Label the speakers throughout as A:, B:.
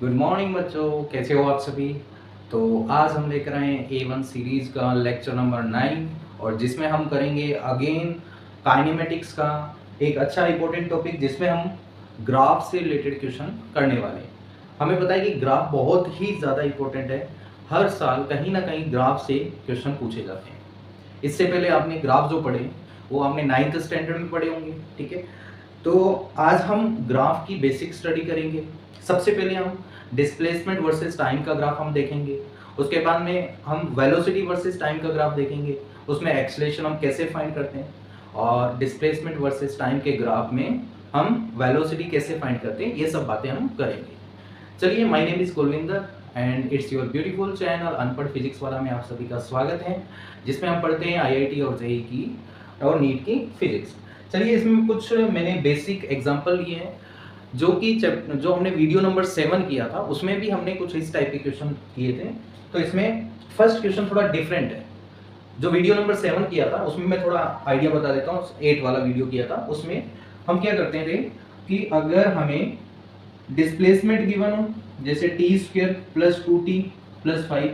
A: Good morning बच्चों, कैसे हो आप सभी। तो आज हम लेकर आए हैं A1 सीरीज का लेक्चर नंबर 9 और जिसमें हम करेंगे अगेन काइनेमेटिक्स का एक अच्छा इंपॉर्टेंट टॉपिक जिसमें हम ग्राफ से रिलेटेड क्वेश्चन करने वाले हैं। हमें पता है कि ग्राफ बहुत ही ज़्यादा इंपॉर्टेंट है, हर साल कहीं ना कहीं ग्राफ से क्वेश्चन पूछे जाते हैं। इससे पहले आपने ग्राफ जो पढ़े वो आपने 9th स्टैंडर्ड में पढ़े होंगे, ठीक है। तो आज हम ग्राफ की बेसिक स्टडी करेंगे। सबसे पहले हम डिस्प्लेसमेंट वर्सेस टाइम का ग्राफ हम देखेंगे, उसके बाद में हम वेलोसिटी वर्सेस टाइम का ग्राफ देखेंगे, उसमें एक्सेलरेशन हम कैसे फाइंड करते हैं, और डिस्प्लेसमेंट वर्सेस टाइम के ग्राफ में हम वेलोसिटी कैसे फाइंड करते हैं, ये सब बातें हम करेंगे। चलिए, my name is Kulvinder and it's your beautiful channel Anpadh physics wala में आप सभी का स्वागत है, जिसमें हम पढ़ते हैं आईआईटी और जेईई की और नीट की फिजिक्स। चलिए, इसमें कुछ मैंने बेसिक एग्जांपल लिए हैं जो हमने वीडियो नंबर 7 किया था, उसमें भी हमने कुछ इस टाइप के क्वेश्चन किए थे। तो इसमें फर्स्ट क्वेश्चन थोड़ा डिफरेंट है। जो वीडियो नंबर 7 किया था उसमें मैं थोड़ा आइडिया बता देता हूँ। 8 वाला वीडियो किया था, उसमें हम क्या करते थे कि अगर हमें डिस्प्लेसमेंट गिवन हो, जैसे t² + 2t + 5,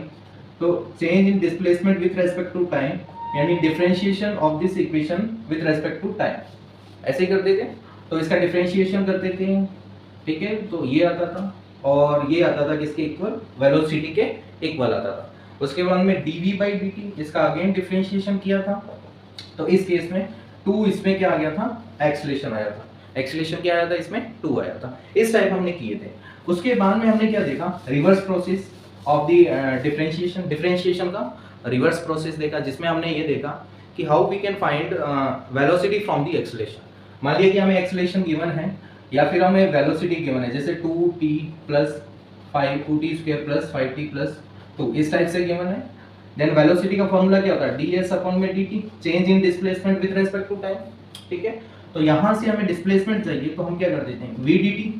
A: तो change in displacement with respect to time, यानी differentiation of this equation with respect to time, ऐसे करते थे। तो इसका डिफरेंशिएशन करते थे, ठीक है। तो ये आता था और ये आता था किसके इक्वल, वेलोसिटी के इक्वल आता था। उसके बाद में dv/dt, इसका अगेन डिफरेंशिएशन किया था। तो इस केस में 2, इसमें क्या आ गया था, एक्सेलरेशन आया था। एक्सेलरेशन क्या आया था, इसमें 2 आया था। इस टाइप हमने किए थे। उसके बाद में हमने क्या देखा, reverse process of the differentiation का रिवर्स प्रोसेस देखा, जिसमें हमने ये देखा कि how we can find velocity from the acceleration. मान लिया कि हमें एक्सेलरेशन गिवन है या फिर हमें वेलोसिटी गिवन है, जैसे 2t + 5 2t² + 5t + 2, इस टाइप से गिवन है। देन वेलोसिटी का फॉर्मूला क्या होता है, ds/dt, change in displacement with respect to time, ठीक है। तो यहाँ से हमें डिस्प्लेसमेंट चाहिए, तो हम क्या कर देते हैं, vdt,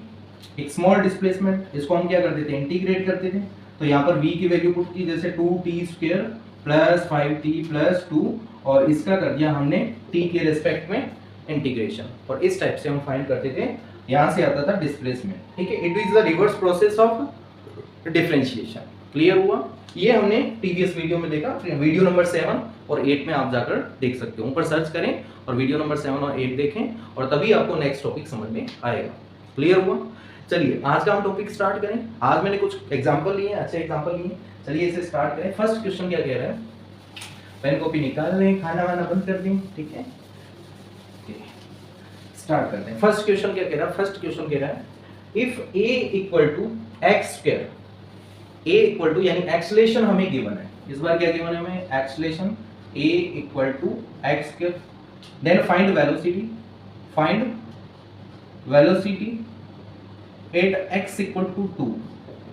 A: एक स्मॉल डिस्प्लेसमेंट, इसको हम क्या कर देते हैं, इंटीग्रेट करते थे। तो यहाँ पर v की वैल्यू पुट की, जैसे 2t² + 5t + 2, और इसका कर दिया हमने t के रेस्पेक्ट में इंटीग्रेशन, और इस टाइप से हम फाइंड करते थे। यहाँ से आता था डिस्प्लेसमेंट, ठीक है। It is the reverse process of differentiation. Clear हुआ। ये हमने प्रीवियस वीडियो में देखा, वीडियो नंबर 7 और 8 में आप जाकर देख सकते हो। ऊपर सर्च करें और वीडियो नंबर 7 और 8 देखें, और तभी आपको नेक्स्ट टॉपिक समझ में आएगा। क्लियर हुआ। चलिए, आज का हम टॉपिक स्टार्ट करें। आज मैंने कुछ एग्जाम्पल लिए, अच्छे एग्जाम्पल लिए। चलिए इसे स्टार्ट करें। फर्स्ट क्वेश्चन क्या कह रहा है, पेन कॉपी निकाल लें, खाना वाना बंद कर दें, ठीक है। स्टार्ट करते हैं। फर्स्ट क्वेश्चन क्या कह रहा है, फर्स्ट क्वेश्चन कह रहा है if a = x², a equal to, यानी एक्सेलरेशन हमें गिवन है। इस बार क्या गिवन है हमें, acceleration a = x²। Then find velocity, find velocity at x = 2।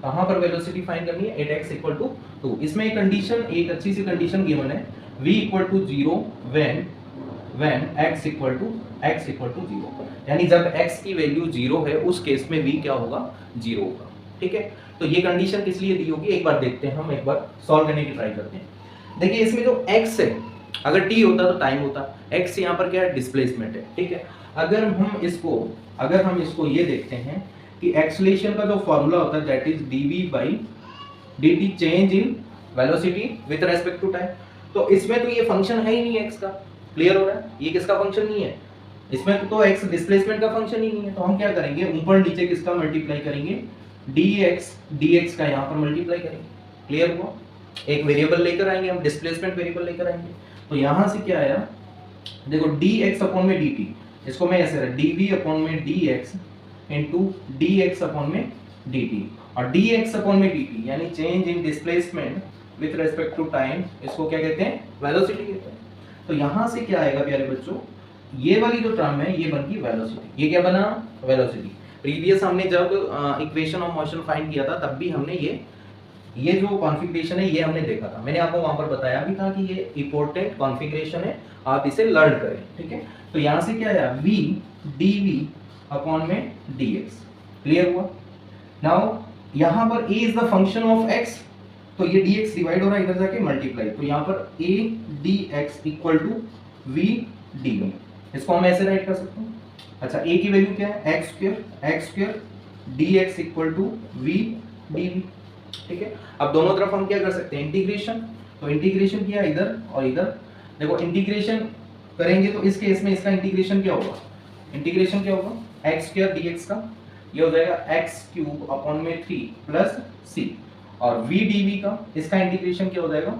A: कहां पर वेलोसिटी फाइंड करनी है, एट x = 2। इसमें एक कंडीशन, एक अच्छी सी कंडीशन गिवन है, v = 0 when x = 0, यानी जब x की वैल्यू 0 है उस केस में v क्या होगा, 0 होगा, ठीक है। तो ये कंडीशन किस लिए दी होगी, एक बार देखते हैं, हम एक बार सॉल्व करने की ट्राई करते हैं। देखिए, इसमें जो x है, अगर t होता तो टाइम होता, x यहाँ पर क्या है, डिस्प्लेसमेंट है, ठीक है। अगर हम इसको ये देखते हैं कि एक्सेलरेशन का जो फॉर्मूला होता है that is dv/dt, change in velocity with respect to time. तो इसमें तो ये फंक्शन है ही नहीं x का। क्लियर हो रहा है, ये किसका फंक्शन नहीं है, इसमें तो x डिस्प्लेसमेंट का फंक्शन ही नहीं है। तो हम क्या करेंगे, ऊपर नीचे किसका मल्टीप्लाई करेंगे, dx का यहाँ पर मल्टीप्लाई करेंगे। क्लियर हुआ। एक वेरिएबल लेकर आएंगे हम, डिस्प्लेसमेंट वेरिएबल लेकर आएंगे। तो यहाँ से क्या आया, देखो dx/dt, इसको मैं ऐसे रख dv/dx into dx/dt, और dx/dt यानी change in displacement with respect to time, इसको क्या कहते हैं, वेलोसिटी कहते हैं। तो यहाँ से क्या आएगा प्यारे बच्चों, ये वाली जो टर्म है ये बन गई वेलोसिटी। ये क्या बना, वेलोसिटी। प्रीवियस हमने जब इक्वेशन ऑफ मोशन फाइंड किया था तब भी हमने ये जो कॉन्फ़िगरेशन है ये हमने देखा था। मैंने आपको वहां पर बताया भी था कि ये इंपॉर्टेंट कॉन्फ़िगरेशन है, आप इसे लर्न करें, ठीक है। तो यहाँ से क्या आया, v dv/dx। क्लियर हुआ। नाउ यहाँ पर a is the function of x, तो ये dx डिवाइड हो रहा है, इधर जाके मल्टीप्लाई, तो यहाँ पर a dx = v dv। इसको हम ऐसे राइट कर सकते हैं। अच्छा, a की वैल्यू क्या है, x² dx = v dv, ठीक है। अब दोनों तरफ हम क्या कर सकते हैं, इंटीग्रेशन, तो इंटीग्रेशन किया इधर और इधर, देखो इंटीग्रेशन करेंगे तो इस केस में इसका इंटीग्रेशन क्या होगा, इंटीग्रेशन क्या होगा x स्क्वायर dx का, ये हो जाएगा x क्यूब अपॉन में 3 प्लस c, और v dv का इसका इंटीग्रेशन क्या हो जाएगा,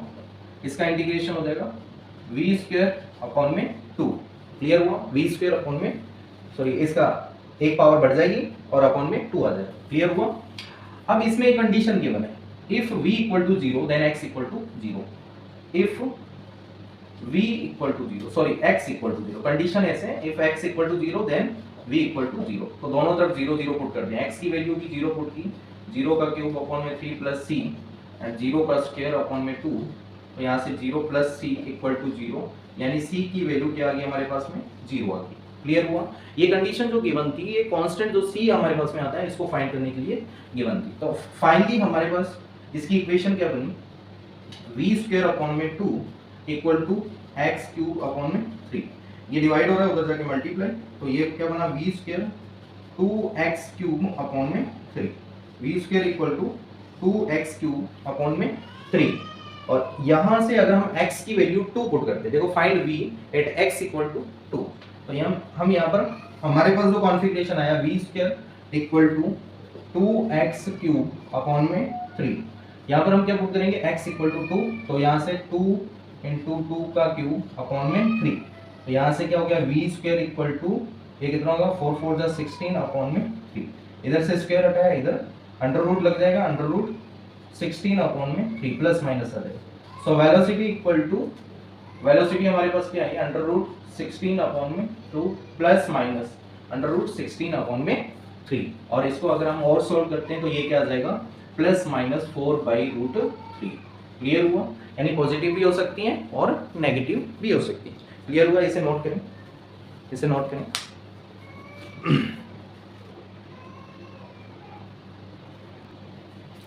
A: इसका इंटीग्रेशन हो जाएगा v स्क्वायर अपॉन में 2, क्लियर हुआ, v स्क्वायर अपॉन में, सॉरी इसका एक पावर बढ़ जाएगी और अपॉन में 2 आ जाएगा, क्लियर हुआ। अब इसमें एक कंडीशन गिवन है, if v equal to 0 then x equal to 0, if v equal to 0, sorry x equal to 0, condition ऐसे है, if x equal to 0 then v equal to 0, तो दोनों तरफ 0 0 पुट कर दें, x की वैल्यू भी 0 पुट की, 0 का क्यूब अपॉन में 3 प्लस c एंड 0 का स्क्वायर अपॉन में 2, तो यहाँ से 0 प्लस c इक्वल टू 0, यानी c की वैल्यू क्या आ गई हमारे पास में 0 आ गई, क्लियर हुआ। ये कंडीशन जो गिवन थी, ये कांस्टेंट जो c हमारे पास में आता है इसको फाइंड करने के लिए गिवन थी, तो फाइनली हमारे पास इसकी इक्वेशन क्या बनी, v स्क्वायर अपॉन में 2 equal to x cube upon में 3, ये डिवाइड हो रहा है उधर जाके मल्टीप्लाई, तो ये क्या बना v square 2x cube upon में 3, v square equal to 2x cube upon में 3, और यहाँ से अगर हम x की वैल्यू 2 पुट करते हैं, देखो find v at x equal to 2, तो हम यहाँ पर हमारे पास जो कॉन्फ़िगरेशन आया v square equal to 2x cube upon में 3, यहाँ पर हम क्या पुट करेंगे x इक्वल टू 2, तो यहाँ से 2 इंटू 2 का क्यूब अपॉन में 3, तो यहाँ से क्या हो गया v स्क्वायर इक्वल टू, ये कितना होगा 4 4 जा 16 अपॉन में 3, इधर से स्क्वायर हटाया, इधर अंडर रूट लग जाएगा, अंडर रूट 16 अपॉन में 3 प्लस माइनस आ जाएगा, so velocity equal to, velocity हमारे पास क्या है अंडर रूट 16 अपॉन में 2 plus minus under root 16 upon में 3, और इसको अगर हम और सोल्व करते हैं तो ये क्या आ जाएगा plus minus 4 by root 3, clear हुआ, यानी पॉजिटिव भी हो सकती हैं और नेगेटिव भी हो सकती हैं, क्लियर हुआ। इसे नोट करें, इसे नोट करें,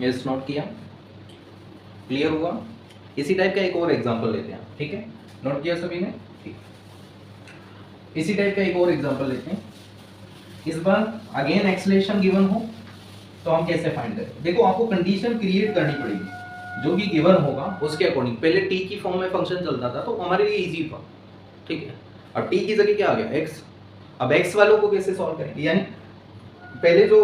A: यस नोट किया, क्लियर हुआ। इसी टाइप का एक और एग्जांपल लेते हैं, ठीक है, नोट किया सभी ने, ठीक, इसी टाइप का एक और एग्जांपल लेते हैं, इस बार अगेन एक्सेलरेशन गिवन हो तो हम कैसे फाइंड करें, देखो आपको कंडीशन क्रिएट करनी पड़ेगी जो भी गिवन होगा उसके अकॉर्डिंग, पहले t की फॉर्म में फंक्शन चलता था तो हमारे लिए इजी था, ठीक है, अब t की जगह क्या आ गया x, अब x वालों को कैसे सॉल्व करेंगे, यानी पहले जो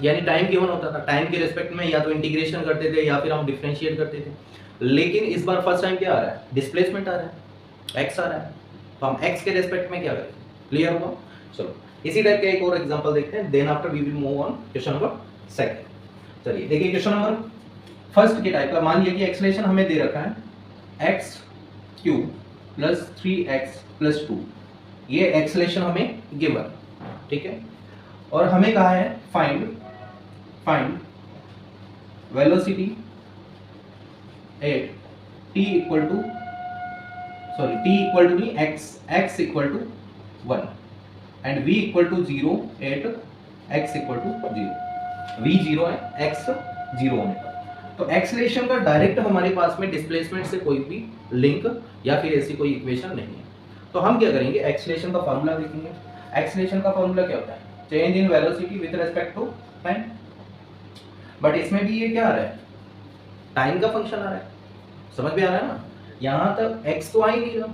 A: यानी टाइम गिवन होता था, टाइम के रिस्पेक्ट में या तो इंटीग्रेशन करते थे या फिर हम डिफरेंशिएट करते थे, लेकिन इस बार फर्स्ट टाइम क्या आ रहा है, डिस्प्लेसमेंट आ रहा है, x आ रहा है, तो हम x के रिस्पेक्ट में क्या करें, क्लियर हुआ। चलो इसी टाइप का एक और एग्जांपल देखते हैं, then after we will move on question number second. चलिए देखिए क्वेश्चन नंबर फर्स्ट के टाइप का, मान लिया कि एक्सेलरेशन हमें दे रखा है x cube plus 3x plus 2, ये एक्सेलरेशन हमें गिवन, ठीक है, और हमें कहा है find velocity at t equal to, sorry t equal to नहीं x equal to 1 and v equal to 0 at x equal to 0, v 0 है x 0 होने का, तो एक्सेलरेशन का डायरेक्ट हमारे पास में डिस्प्लेसमेंट से कोई भी लिंक या फिर ऐसी कोई इक्वेशन नहीं है, तो हम क्या करेंगे एक्सेलरेशन का फार्मूला देखेंगे। एक्सेलरेशन का फार्मूला क्या होता है, change in velocity with respect to time, but इसमें भी ये क्या आ रहा है, टाइम का फंक्शन आ रहा है, समझ में आ रहा है ना, यहाँ तक x तो आ ही नहीं रहा,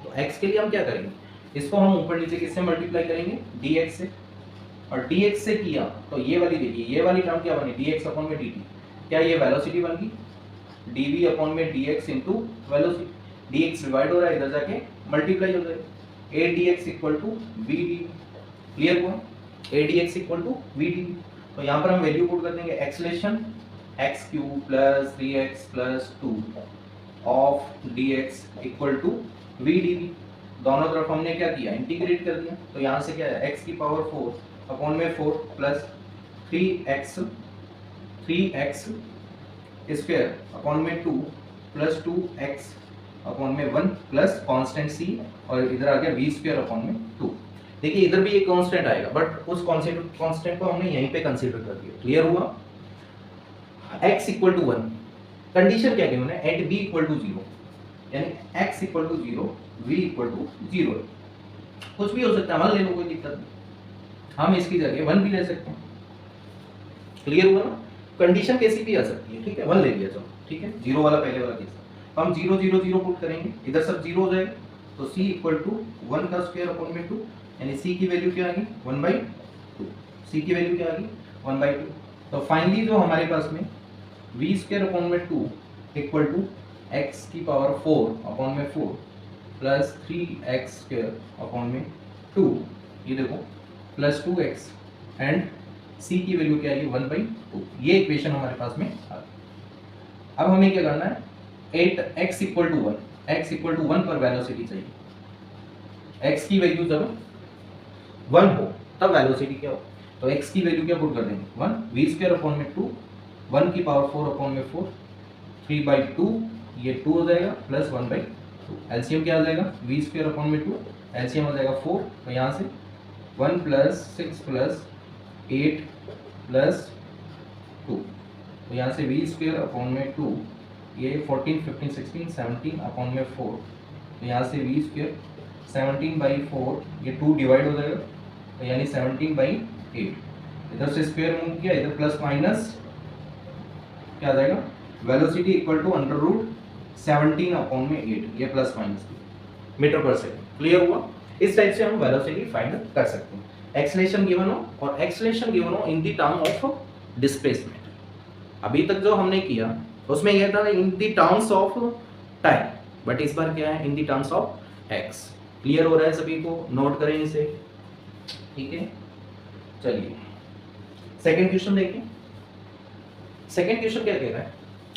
A: तो x के लिए हम क्या करेंगे, इसको हम ऊपर नीचे किससे मल्टीप्लाई करेंगे dx से, और dx से किया तो ये वाली देखिए, ये वाली टर्म क्या बनी dx अपॉन में dt, क्या ये वेलोसिटी बन गई dv अपॉन में dx into velocity, dx divide हो रहा है इधर जाके मल्टीप्लाई हो जाएगा, a dx equal to v dv, clear हुआ, a dx equal to v dv, तो यहाँ पर हम वैल्यू पुट कर देंगे acceleration x cube plus 3x plus 2 of dx equal to v dv, दोनों तरफ हमने क्या किया इंटीग्रेट कर दिया, तो यहाँ से क्या है x की पावर 4 अपॉन में 4 प्लस 3x स्क्वायर अपॉन में 2 प्लस 2x अपॉन में 1 प्लस कांस्टेंट c, और इधर आ गया v स्क्वायर अपॉन में 2, देखिए इधर भी एक कांस्टेंट आएगा बट उस कांस्टेंट को हमने यहीं पे कंसीडर कर दिया, क्लियर हुआ। x इक्वल टू 1, कंडीशन क्या गिवन है एट b इक्वल टू 0, यानी x equal to 0 v equal to 0, कुछ भी हो सकता है, मान ले लो कोई दिक्कत नहीं, हम इसकी जगह 1 भी ले सकते हैं, क्लियर हुआ ना, कंडीशन कैसी भी आ सकती है, ठीक है, 1 ले लिया चलो, ठीक है, 0 वाला पहले वाला केस। तो हम 0 0 0 पुट करेंगे, इधर सब 0 हो जाएगा, तो c इक्वल टू 1 का स्क्वायर अपॉन में 2, यानी c की वैल्यू क्या आ गई 1/2, c की वैल्यू क्या आ गई 1/2। तो फाइनली जो हमारे पास में v स्क्वायर अपॉन में 2 इक्वल टू x की पावर 4 अपॉन में 4 प्लस 3x स्क्वायर अपॉन में 2, ये देखो प्लस 2x एंड c की वैल्यू क्या है 1/2। ये इक्वेशन हमारे पास में आ गई। अब हमें क्या करना है 8x equal to 1, x equal to 1 पर वेलोसिटी चाहिए। x की वैल्यू जब 1 हो तब वेलोसिटी क्या हो, तो x की वैल्यू क्या पुट कर देंगे 1, v स्क्वायर अपॉन में 2, 1 की पावर 4 अपॉन में 4, 3/2, ये 2 हो जाएगा प्लस 1/2। एलसीएम क्या आ जाएगा v स्क्वायर अपॉन में 2, एलसीएम आ जाएगा 4, तो यहाँ से 1 प्लस 6 प्लस 8 प्लस 2, तो यहाँ से v स्क्वायर अपॉन में 2, ये 14 15 16 17 अपॉन में 4, तो यहाँ से v स्क्वायर 17/4, ये 2 डिवाइड हो जाएगा, तो यानी 17/8। इधर से स्क्वायर मूव किया, इधर प्लस माइनस क्या आ जाएगा velocity equal to under root 17 upon में 8, ये प्लस माइनस मीटर पर सेकंड। क्लियर हुआ? इस टाइप से हम वेलोसिटी फाइंड कर सकते हैं। एक्सेलरेशन गिवन हो और एक्सेलरेशन गिवन हो in the term of displacement. अभी तक जो हमने किया उसमें यह था in the terms of time, but इस बार क्या है in the terms of x. Clear हो रहा है सभी को? नोट करें इसे, ठीक है। चलिए सेकंड क्वेश्चन देखिए। सेकंड क्वेश्चन क्या कह रहा है,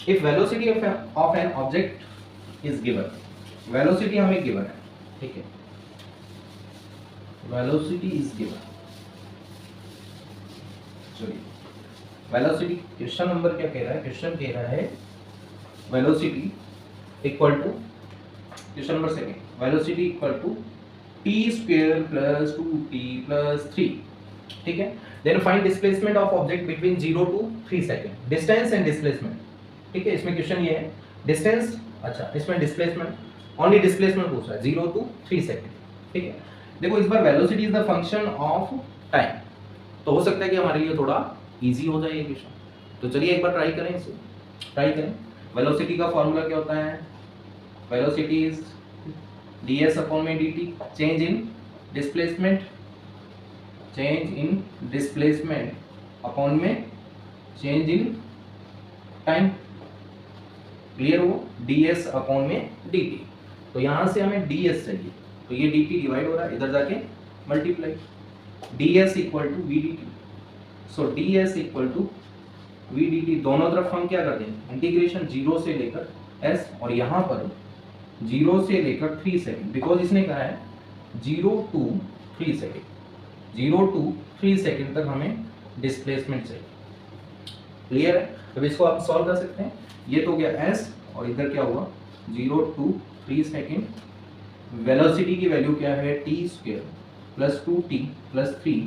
A: if velocity of an object is given, velocity हमें गिवन है, ठीक है, वेलोसिटी इज गिवन। चलिए वेलोसिटी क्वेश्चन नंबर क्या कह रहा है, क्वेश्चन कह रहा है velocity equal to, question number second, velocity equal to t square plus 2t plus 3, ठीक है। Then find displacement of object between 0 to 3 second, distance and displacement, ठीक है। इसमें क्वेश्चन ये है डिस्टेंस, अच्छा इसमें डिस्प्लेसमेंट, ओनली डिस्प्लेसमेंट पूछ रहा है 0 to 3 सेकंड, ठीक है। देखो इस बार velocity is the function of time, तो हो सकता है कि हमारे लिए थोड़ा इजी हो जाए ये क्वेश्चन। तो चलिए एक बार ट्राई करें इसे, ट्राई करें। वेलोसिटी का फॉर्मूला क्या होता है, वेलोसिटी इज ds अपॉन में dt, change in displacement, change in displacement upon में चेंज इन टाइम। क्लियर हो? ds अपॉन में dt, तो यहां से हमें ds चाहिए, तो ये dt डिवाइड हो रहा है, इधर जाके multiply, ds equal to vdt, so ds equal to vdt, दोनों तरफ हम क्या कर देंगे इंटीग्रेशन 0 से लेकर s, और यहाँ पर 0 से लेकर 3 सेकंड, बिकॉज इसने कहा है 0 to 3 सेकंड, 0 to 3 सेकंड तक हमें डिस्प्लेसमेंट चाहिए। क्लियर है? अब इसको आप सॉल्व कर सकते हैं। ये तो गया s और इधर क्या हुआ 0 to 3 सेकंड। वेलोसिटी की वैल्यू क्या है t square plus 2t plus 3,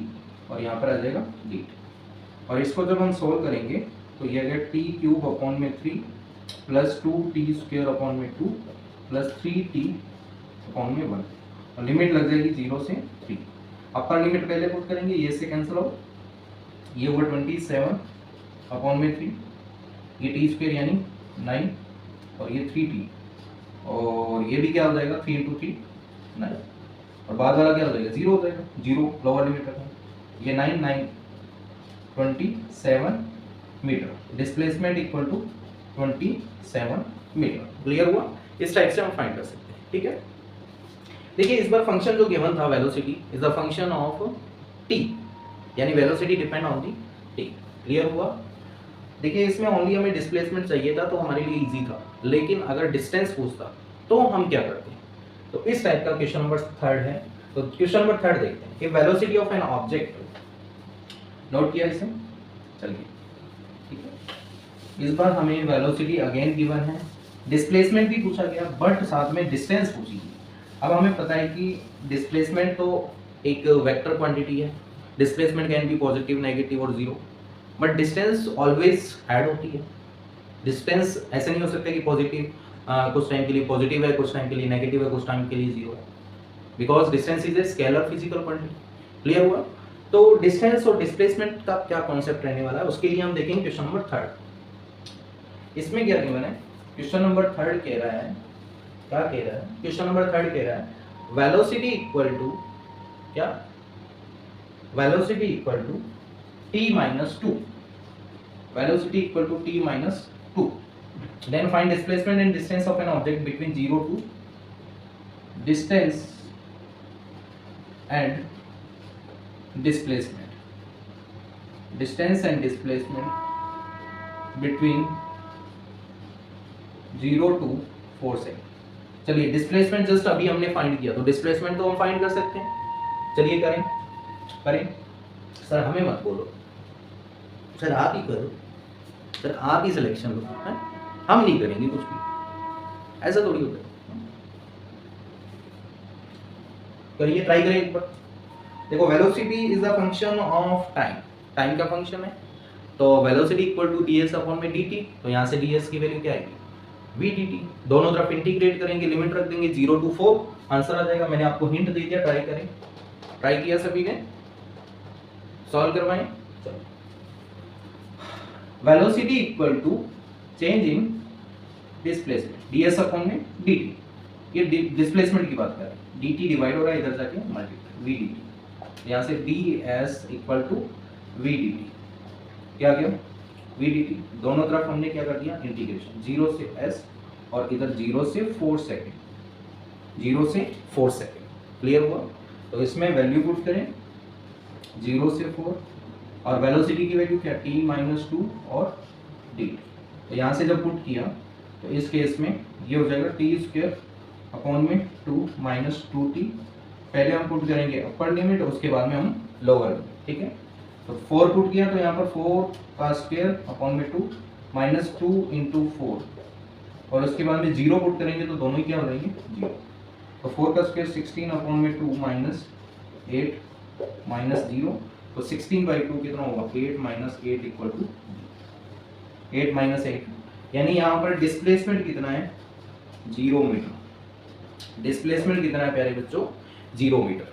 A: और यहाँ पर आ जाएगा dt। और इसको जब हम सोल्व करेंगे तो ये आ गया t क्यूब अपॉन में 3 प्लस 2t स्क्वायर अपॉन में 2 प्लस 3t अपॉन में 1, और लिमिट लग जाएगी 0 से 3। अपर लिमिट पहले पुट करेंगे, ये से कैंसिल हो, ये हुआ 27 अपॉन में 3, ये टी स्क्वायर यानी 9, और ये 3t, और ये भी क्या हो जाएगा 3 × 3 9, और बाद वाला क्या हो जाएगा 0 हो जाएगा, 0 लोअर लिमिट रखना, ये 9 9 27 meter, displacement equal to 27 meter. Clear हुआ? इस टाइप से हम फाइंड कर सकते हैं, ठीक है। देखिए इस बार फंक्शन जो गिवन था velocity is the function of t, यानी velocity depend on the t। Clear हुआ? देखिए इसमें ओनली हमें डिस्प्लेसमेंट चाहिए था तो हमारे लिए इजी था, लेकिन अगर डिस्टेंस पूछता तो हम क्या करते हैं, तो इस टाइप का क्वेश्चन नंबर 3 है। तो क्वेश्चन नंबर 3 देखते हैं कि velocity of an object, note किया इसे, चलिए ठीक है। इस बार हमें वेलोसिटी अगेन गिवन है, डिस्प्लेसमेंट भी पूछा गया, बट साथ में डिस्टेंस पूछी गई। अब हमें पता है कि डिस्प्लेसमेंट तो एक वेक्टर क्वांटिटी है, displacement can be positive negative और जीरो, बट डिस्टेंस ऑलवेज ऐड होती है। डिस्टेंस ऐसे नहीं हो सकता कि पॉजिटिव कुछ टाइम के लिए पॉजिटिव है, कुछ टाइम के लिए नेगेटिव है, कुछ टाइम के लिए जीरो है, because distance is a scalar physical quantity. Clear हुआ? तो डिस्टेंस और डिस्प्लेसमेंट का क्या कॉन्सेप्ट रहने वाला है उसके लिए हम देखेंगे क्वेश्चन नंबर 3। इसमें क्या गिवन है, क्वेश्चन नंबर 3 कह रहा है, क्या कह रहा है, क्वेश्चन नंबर 3 कह रहा है वेलोसिटी इक्वल टू क्या, velocity equal to t-2, velocity equal to t-2, then find displacement and distance of an object between 0 to distance and displacement, distance and displacement between 0 to 4 second. चलिए displacement just अभी हमने find किया, तो displacement तो हम find कर सकते हैं। चलिए करें करें। सर हमें मत बोलो, सर आप ही करो, सर आप ही सिलेक्शन लो, है? हम नहीं करेंगे कुछ भी, ऐसा थोड़ी होता है। करिए, ट्राई करें एक बार। देखो velocity is a function of time, time का फंक्शन है, तो velocity equal to ds upon में dt, तो यहाँ से ds की वैल्यू क्या आएगी, v dt। दोनों तरफ इंटीग्रेट करेंगे, लिमिट रख देंगे 0 to 4, आंसर आ जाएगा। मैंने आपको हिंट दे दिया, ट्राई करें। ट्राई किया सभी ने, सॉल्व करवाएं। Velocity equal to change in displacement, ds upon में dt, ये डिस्प्लेसमेंट की बात कर रहे हैं, dt डिवाइड हो रहा है इधर जाके मल्टीप्लाई v dt, यहाँ से ds equal to v dt, क्या गया v dt। दोनों तरफ हमने क्या कर दिया, इंटीग्रेशन 0 से s और इधर 0 से 4 सेकंड, 0 से 4 सेकंड। क्लियर हुआ? तो इसमें वैल्यू पुट करें 0 से 4, और वेलोसिटी की वैल्यू क्या, t-2 और dt। तो यहाँ से जब पुट किया तो इस केस में ये हो जाएगा t² अपॉन में 2 माइनस 2t। पहले हम पुट करेंगे अपर लिमिट, उसके बाद में हम लोअर लिमिट, ठीक है। तो 4 पुट किया तो यहाँ पर 4 का स्क्वायर अपॉन में 2 माइनस 2 इंटू 4, और उसके बाद में 0 पुट करेंगे तो दोनों ही क्या हो जाएंगे 0। तो 4 का स्क्वायर 16 अपॉन में 2 माइनस 8 माइनस 0, तो 16/2 कितना होगा, 8 माइनस 8 इक्वल टू 8 माइनस 8, यानी यहाँ पर डिस्प्लेसमेंट कितना है 0 मीटर। डिस्प्लेसमेंट कितना है प्यारे बच्चों, 0 मीटर।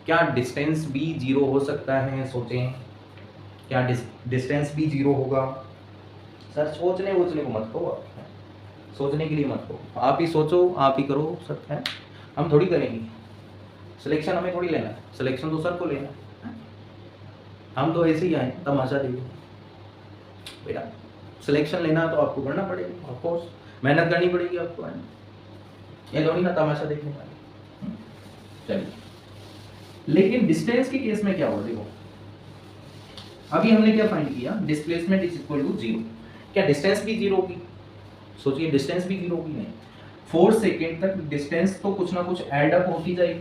A: क्या डिस्टेंस भी 0 हो सकता है, सोचें, क्या डिस्टेंस भी 0 होगा? सर सोचने को मत कहो, आप सोचने के लिए मत कहो, आप ही सोचो, आप ही करो, सर है, हम थोड़ी करेंगे। सिलेक्शन हमें थोड़ी लेना है, सिलेक्शन तो सर को लेना है, हम तो ऐसे ही आए तमाशा देखो। बेटा सिलेक्शन लेना तो आपको करना पड़ेगा, ऑफ कोर्स मेहनत करनी पड़ेगी आपको, है ये थोड़ी ना तमाशा देखने वाले। चलिए, लेकिन डिस्टेंस के केस में क्या होगा, देखो अभी हमने क्या फाइंड किया, डिस्प्लेसमेंट इज इक्वल टू 0। क्या डिस्टेंस भी 0 होगी? सोचिए डिस्टेंस भी 0 होगी, नहीं। 4 सेकेंड तक डिस्टेंस तो कुछ ना कुछ एड अप होती जाएगी।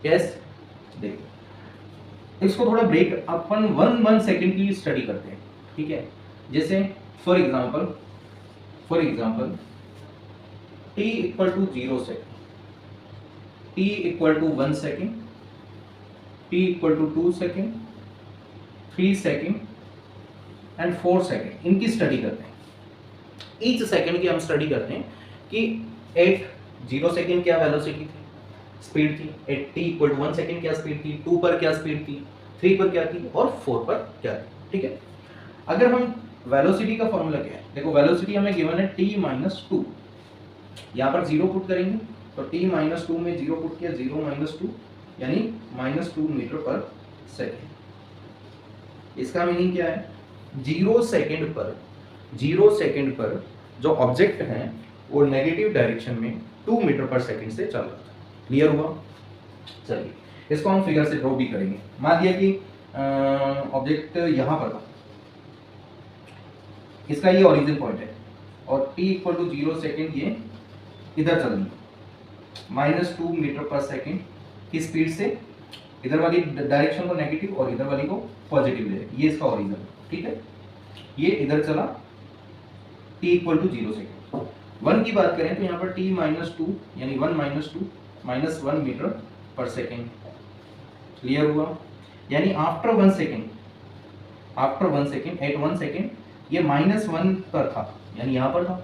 A: यस, देखो इसको थोड़ा ब्रेक अपन 1 सेकेंड की स्टडी करते हैं, ठीक है। जैसे for example t equal to 0 second, t equal to 1 second, t equal to 2 second, 3 second and 4 second, इनकी स्टडी करते हैं। ईच सेकेंड की हम स्टडी करते हैं कि 0 सेकेंड क्या वेलोसिटी थी, स्पीड थी, t इक्वल टू 1 सेकेंड क्या स्पीड थी, 2 पर क्या स्पीड थी, 3 पर क्या थी और 4 पर क्या थी, ठीक है। अगर हम वेलोसिटी का फॉर्मूला क्या है, देखो वेलोसिटी हमें गिवन है t-2, यहाँ पर 0 पुट करेंगे तो t-2 में 0 पुट किया, 0-2 यानी -2 मीटर पर सेकेंड। इसका मीनिंग क्या है, 0 सेकेंड पर जो ऑब्जेक्ट है वो नेगेटिव डायरेक्शन में 2 मीटर पर सेकेंड से चल रहा था। क्लियर हुआ? चलिए इसको हम फिगर से ड्रॉ भी करेंगे। मान लिया कि ऑब्जेक्ट यहाँ पर था, इसका ये ओरिजिन पॉइंट है, और t इक्वल टू 0 सेकेंड ये इधर चल रही है, -2 मीटर पर सेकेंड की स्पीड से, इधर वाली डायरेक्शन को नेगेटिव और इधर वाली को पॉजिटिव ले, ये इसका ओरिजिन है, ठीक है। ये इधर चला t इक्वल टू 0 सेकेंड। 1 की बात करें तो यहाँ पर t-2 यानी 1-2 -1 मीटर पर सेकेंड। क्लियर हुआ? यानी आफ्टर 1 सेकेंड एट 1 सेकेंड ये -1 पर था, यानी यहाँ पर था।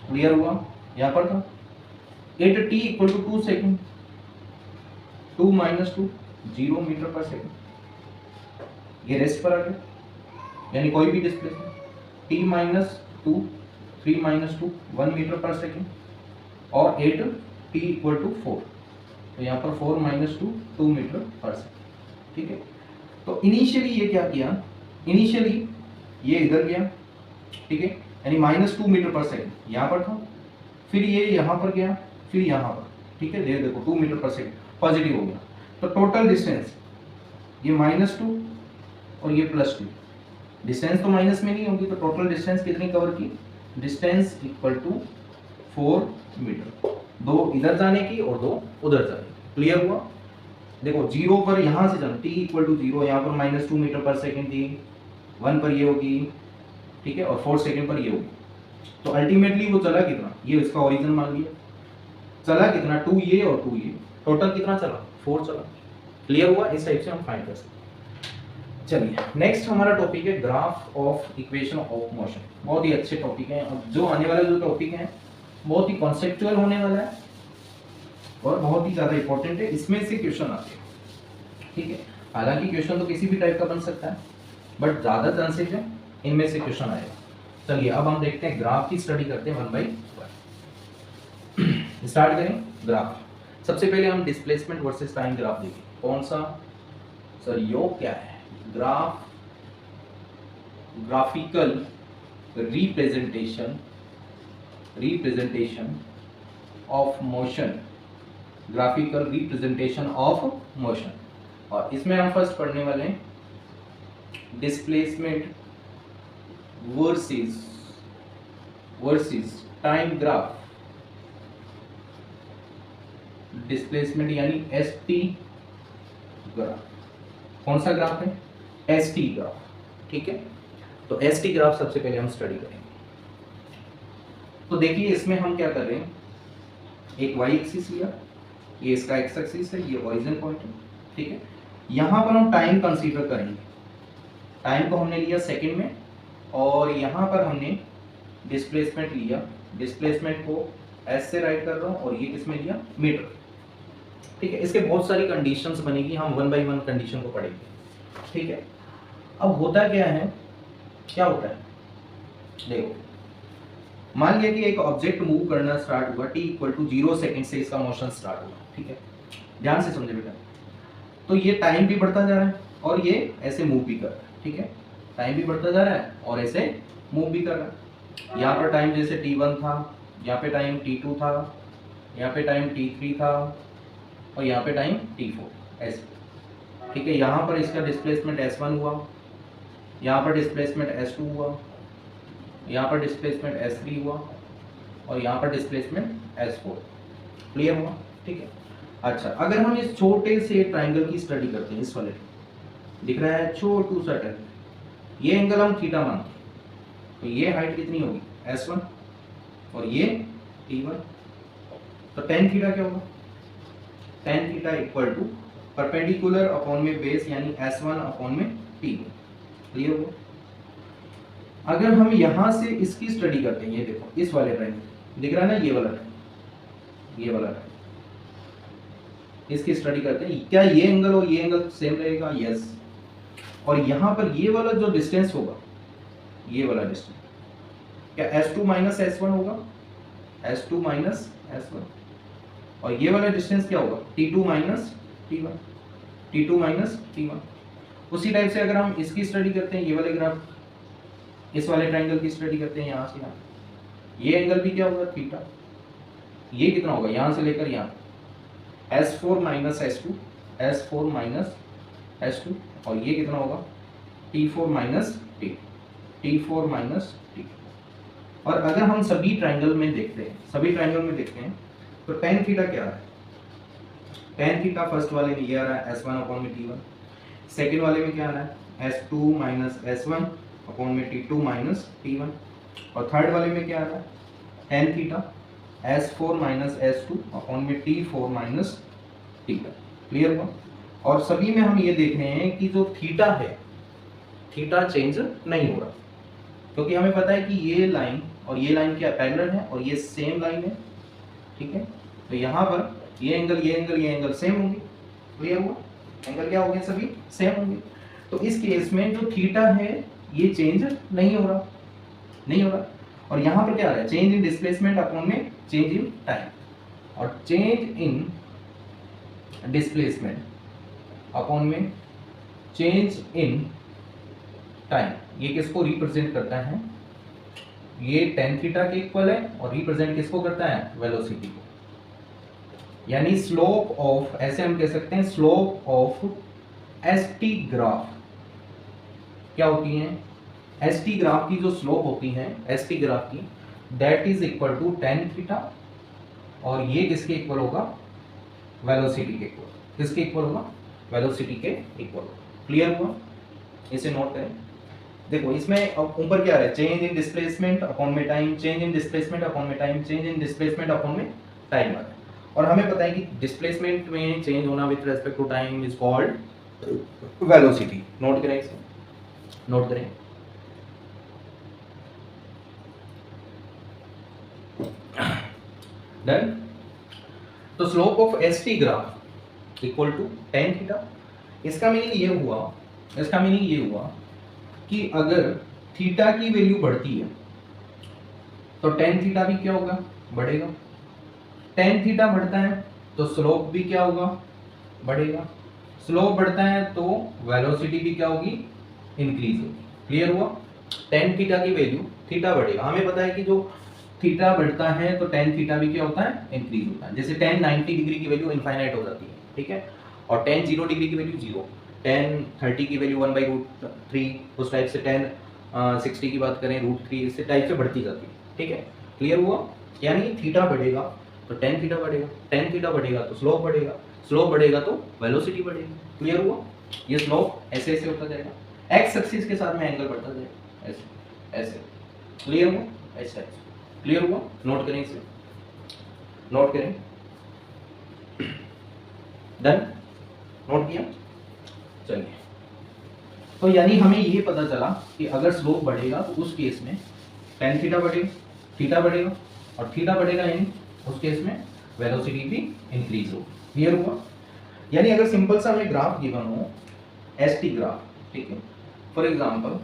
A: क्लियर हुआ? यहाँ पर था। At t equal to 2 second, 2 - 2 0 meter पर सेकेंड, ये रेस्ट पर आ गया, यानी कोई भी displacement t minus 2 3 minus 2 1 meter पर सेकेंड और 8 t इक्वल टू 4, तो यहाँ पर 4 माइनस 2 2 मीटर पर सेकेंड। ठीक है, तो इनिशियली ये क्या किया, इनिशियली ये इधर गया, ठीक है, यानी माइनस 2 मीटर पर सेकेंड यहाँ पर था, फिर ये यहाँ पर गया, फिर यहाँ पर, ठीक है, देखो 2 मीटर पर सेकेंड पॉजिटिव हो गया, तो टोटल डिस्टेंस ये माइनस 2 और ये प्लस 2, डिस्टेंस तो माइनस में नहीं होगी, तो टोटल डिस्टेंस कितनी कवर की, डिस्टेंस इक्वल टू 4 मीटर, 2 इधर जाने की और 2 उधर जाने की। क्लियर हुआ? देखो 0 पर यहाँ से जाना, t इक्वल टू 0, यहाँ पर माइनस 2 मीटर पर सेकेंड थी, 1 पर ये होगी, ठीक है, और 4 सेकेंड पर ये होगी, तो अल्टीमेटली वो चला कितना, ये इसका ओरिजिन मान लिया, चला कितना 2 ये और 2 ये, टोटल कितना चला 4 चला। क्लियर हुआ? इस टाइप से हम फाइंड कर सकते हैं। चलिए नेक्स्ट हमारा टॉपिक है graph of equation of motion, बहुत ही अच्छे टॉपिक है। अब जो आने वाला जो टॉपिक है बहुत ही कॉन्सेप्चुअल होने वाला है और बहुत ही ज्यादा इंपॉर्टेंट है, इसमें से क्वेश्चन आते हैं, ठीक है, हालांकि क्वेश्चन तो किसी भी टाइप का बन सकता है, बट ज्यादा चांसेस है इनमें से क्वेश्चन आएगा। चलिए अब हम देखते हैं, ग्राफ की स्टडी करते हैं 1 बाय 1। स्टार्ट करें ग्राफ। सबसे पहले हम डिस्प्लेसमेंट वर्सेस टाइम ग्राफ देखें। कौन सा सर, योग क्या है, graph, graphical representation of motion, graphical representation of motion. और इसमें हम फर्स्ट पढ़ने वाले हैं displacement versus time graph. Displacement यानी एसटी ग्राफ। कौन सा ग्राफ है, एसटी ग्राफ, ठीक है। तो एसटी ग्राफ सबसे पहले हम स्टडी करेंगे। तो देखिए इसमें हम क्या कर रहे हैं, एक वाई एक्सिस लिया, ये इसका एक्स एक्सिस है, ये ओरिजिन पॉइंट है, ठीक है। यहाँ पर हम टाइम कंसीडर करेंगे, टाइम को हमने लिया सेकंड में, और यहाँ पर हमने डिस्प्लेसमेंट लिया, डिस्प्लेसमेंट को एस से राइट कर रहा हूँ, और ये किसमें लिया, मीटर, ठीक है। इसके बहुत सारी कंडीशंस बनेगी, हम 1 बाय 1 कंडीशन को पढ़ेंगे, ठीक है। अब होता क्या है, क्या होता है, देखो मान लिया कि एक ऑब्जेक्ट मूव करना स्टार्ट हुआ, t इक्वल टू 0 सेकेंड से इसका मोशन स्टार्ट हुआ, ठीक है, ध्यान से समझे बेटा। तो ये टाइम भी बढ़ता जा रहा है और ये ऐसे मूव भी कर रहा है, ठीक है, टाइम भी बढ़ता जा रहा है और ऐसे मूव भी कर रहा है। यहाँ पर टाइम जैसे t1 था, यहाँ पे टाइम t2 था, यहाँ पे टाइम t3 था, और यहाँ पे टाइम t4, ऐसे, ठीक है। यहाँ पर इसका डिस्प्लेसमेंट s1 हुआ, यहाँ पर डिस्प्लेसमेंट s2 हुआ, यहाँ पर डिस्प्लेसमेंट s3 हुआ, और यहाँ पर डिस्प्लेसमेंट s4। क्लियर हुआ, ठीक है। अच्छा, अगर हम इस छोटे से ट्राइंगल की स्टडी करते हैं, इस वाले दिख रहा है छोटू सा ट्राइंगल, ये एंगल हम थीटा मानते हैं, तो ये हाइट कितनी होगी s1 और ये t1, तो tan थीटा क्या होगा, tan theta equal to perpendicular upon में बेस, यानी s1 अपॉन में t1। क्लियर हुआ। अगर हम यहाँ से इसकी स्टडी करते हैं, ये देखो इस वाले ट्राइंगल दिख रहा है ना, ये वाला ट्राइंगल, ये वाला ट्राइंगल, इसकी स्टडी करते हैं, क्या ये एंगल और ये एंगल सेम रहेगा, यस। और यहाँ पर ये वाला जो डिस्टेंस होगा, ये वाला डिस्टेंस क्या s2 माइनस s1 होगा, s2 माइनस s1, और ये वाला डिस्टेंस क्या होगा, t2 minus t1, t2 minus t1। उसी टाइप से अगर हम इसकी स्टडी करते हैं, ये वाले ग्राफ, इस वाले ट्राइंगल की स्टडी करते हैं, यहाँ से यहाँ, ये एंगल भी क्या होगा, थीटा, ये कितना होगा, यहाँ से लेकर यहाँ s4 minus s2, s4 minus s2, और ये कितना होगा t4 minus t, t4 minus t। और अगर हम सभी ट्राइंगल में देखते हैं, तो tan थीटा क्या है, tan थीटा फर्स्ट वाले में ये आ रहा है s1 अपॉन में t1, सेकेंड वाले में क्या आ रहा है s2 माइनस s1 अपॉन में t2 माइनस t1, और थर्ड वाले में क्या आ रहा है tan theta s4 minus s2 upon में t4 माइनस थीटा। क्लियर हुआ। और सभी में हम ये देख रहे हैं कि जो थीटा है, थीटा चेंज नहीं हो रहा, क्योंकि हमें पता है कि ये लाइन और ये लाइन क्या पैरेलल है और ये सेम लाइन है, ठीक है। तो यहाँ पर ये एंगल, ये एंगल, ये एंगल सेम होंगे। क्लियर हुआ। एंगल क्या होंगे, सभी सेम होंगे। तो इस केस में जो थीटा है ये चेंज नहीं हो रहा, नहीं हो रहा। और यहाँ पर क्या आ रहा है, चेंज इन डिस्प्लेसमेंट अपॉन में चेंज इन टाइम, और चेंज इन डिस्प्लेसमेंट अपॉन में चेंज इन टाइम, ये किसको रिप्रेजेंट करता है, ये tan थीटा के इक्वल है, और रिप्रेजेंट किसको करता है, वेलोसिटी को। यानी स्लोप ऑफ, ऐसे हम कह सकते हैं स्लोप ऑफ एसटी ग्राफ क्या होती है, एसटी ग्राफ की जो स्लोप होती है एसटी ग्राफ की, that is equal to tan theta, और ये किसके इक्वल होगा, वेलोसिटी के इक्वल। किसके इक्वल होगा, वेलोसिटी के इक्वल। क्लियर हुआ, इसे नोट करें। देखो इसमें ऊपर क्या है, चेंज इन डिस्प्लेसमेंट अपॉन में time, change in displacement upon में time, change in displacement upon में टाइम आ रहा है। और हमें पता है कि डिस्प्लेसमेंट में चेंज होना with respect to time is called velocity. Note करें इसे, नोट करें। डन। तो slope of S T graph equal to tan theta. इसका मीनिंग ये हुआ, इसका मीनिंग ये हुआ कि अगर थीटा की वैल्यू बढ़ती है तो tan थीटा भी क्या होगा, बढ़ेगा। tan थीटा बढ़ता है तो स्लोप भी क्या होगा, बढ़ेगा। स्लोप बढ़ता है तो वेलोसिटी भी क्या होगी, इंक्रीज होगी। क्लियर हुआ। tan थीटा की वैल्यू, थीटा बढ़ेगा, हमें पता है कि जो थीटा बढ़ता है तो tan थीटा भी क्या होता है, इंक्रीज होता है। जैसे tan 90 डिग्री की वैल्यू इनफाइनाइट हो जाती है, ठीक है, और tan 0 डिग्री की वैल्यू 0, tan 30 की वैल्यू 1/√3, उस टाइप से tan 60 की बात करें √3, इस टाइप से बढ़ती जाती है, ठीक है। क्लियर हुआ। यानी थीटा बढ़ेगा तो tan थीटा बढ़ेगा, tan थीटा बढ़ेगा तो स्लोप बढ़ेगा, स्लोप बढ़ेगा तो वेलोसिटी बढ़ेगी। क्लियर हुआ। ये स्लोप ऐसे ऐसे होता जाएगा, एक्स एक्सिस के साथ में एंगल बढ़ता जाएगा, ऐसे ऐसे। क्लियर हुआ, ऐसे ऐसे। क्लियर हुआ। नोट करें इसे, नोट करें। डन, नोट किया। चलिए, तो यानी हमें ये पता चला कि अगर स्लोप बढ़ेगा तो उस केस में tan थीटा बढ़ेगा, थीटा बढ़ेगा, और थीटा बढ़ेगा यानी उस केस में वेलोसिटी भी इंक्रीज होगी। क्लियर हुआ। यानी अगर सिंपल सा हमें ग्राफ गिवन हो, एसटी ग्राफ, ठीक है, फॉर एग्जांपल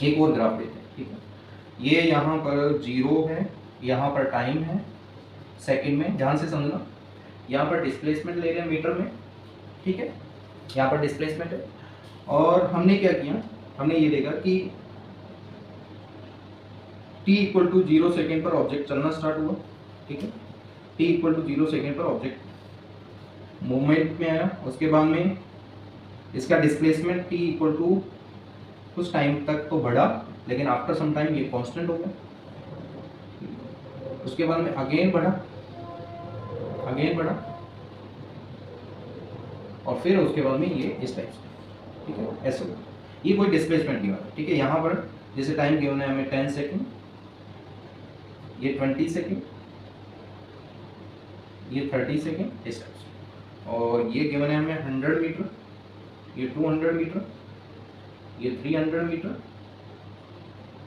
A: एक और ग्राफ लेते हैं, ठीक है, ये यहाँ पर 0 है, यहाँ पर टाइम है सेकंड में, ध्यान से समझना। यहाँ पर डिस्प्लेसमेंट ले रहे हैं मीटर में, ठीक है, यहाँ पर डिस्प्लेसमेंट है, और हमने क्या किया, हमने ये देखा कि t इक्वल टू 0 सेकेंड पर ऑब्जेक्ट चलना स्टार्ट हुआ, ठीक है, t इक्वल टू 0 सेकेंड पर ऑब्जेक्ट मूवमेंट में आया। उसके बाद में इसका डिस्प्लेसमेंट t इक्वल टू कुछ टाइम तक तो बढ़ा, लेकिन आफ्टर सम टाइम ये कांस्टेंट हो गया। उसके बाद में अगेन बढ़ा, अगेन बढ़ा, और फिर उसके बाद में ये इस टाइप से, ठीक है, ऐसे होगा। ये कोई डिस्प्लेसमेंट गिवन है, ठीक है। यहाँ पर जैसे टाइम गिवन है हमें 10 सेकेंड, ये 20 सेकेंड, ये 30 सेकेंड, इस टाइप से। और ये गिवन है हमें 100 मीटर, ये 200 मीटर, ये 300 मीटर,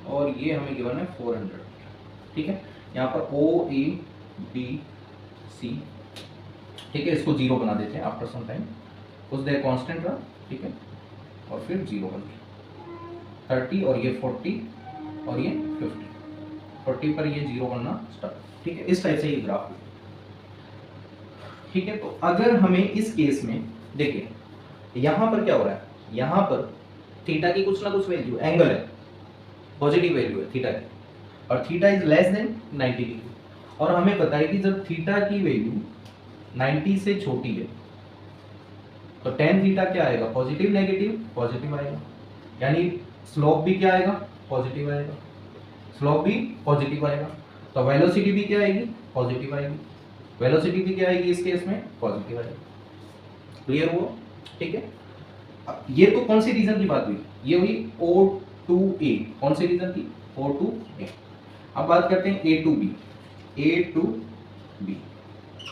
A: और ये हमें गिवन है 400 मीटर, ठीक है। यहाँ पर O A B C, ठीक है, इसको 0 बना देते हैं आफ्टर सम टाइम, कुछ देर कांस्टेंट रहा, ठीक है, और फिर 0 बन गया 30, और ये 40, और ये 50, 40 पर ये 0 बनना स्टार्ट, ठीक है। इस टाइप से ये ग्राफ है, ठीक है। तो अगर हमें इस केस में देखिए, यहाँ पर क्या हो रहा है, यहाँ पर थीटा की कुछ ना कुछ वैल्यू, एंगल है, पॉजिटिव वैल्यू है थीटा की, और theta is less than 90 degree, और हमें पता है कि जब थीटा की वैल्यू 90 से छोटी है तो tan थीटा क्या आएगा, पॉजिटिव नेगेटिव, पॉजिटिव आएगा। यानी स्लोप भी क्या आएगा, पॉजिटिव आएगा, स्लोप भी पॉजिटिव आएगा। तो वेलोसिटी भी क्या आएगी, पॉजिटिव आएगी, वेलोसिटी भी क्या आएगी इस केस में, पॉजिटिव आएगी। क्लियर हुआ, ठीक है। ये तो कौन सी रीजन की बात हुई, ये हुई O2A, कौन सी रीजन की, O2A। अब बात करते हैं A to B, A to B।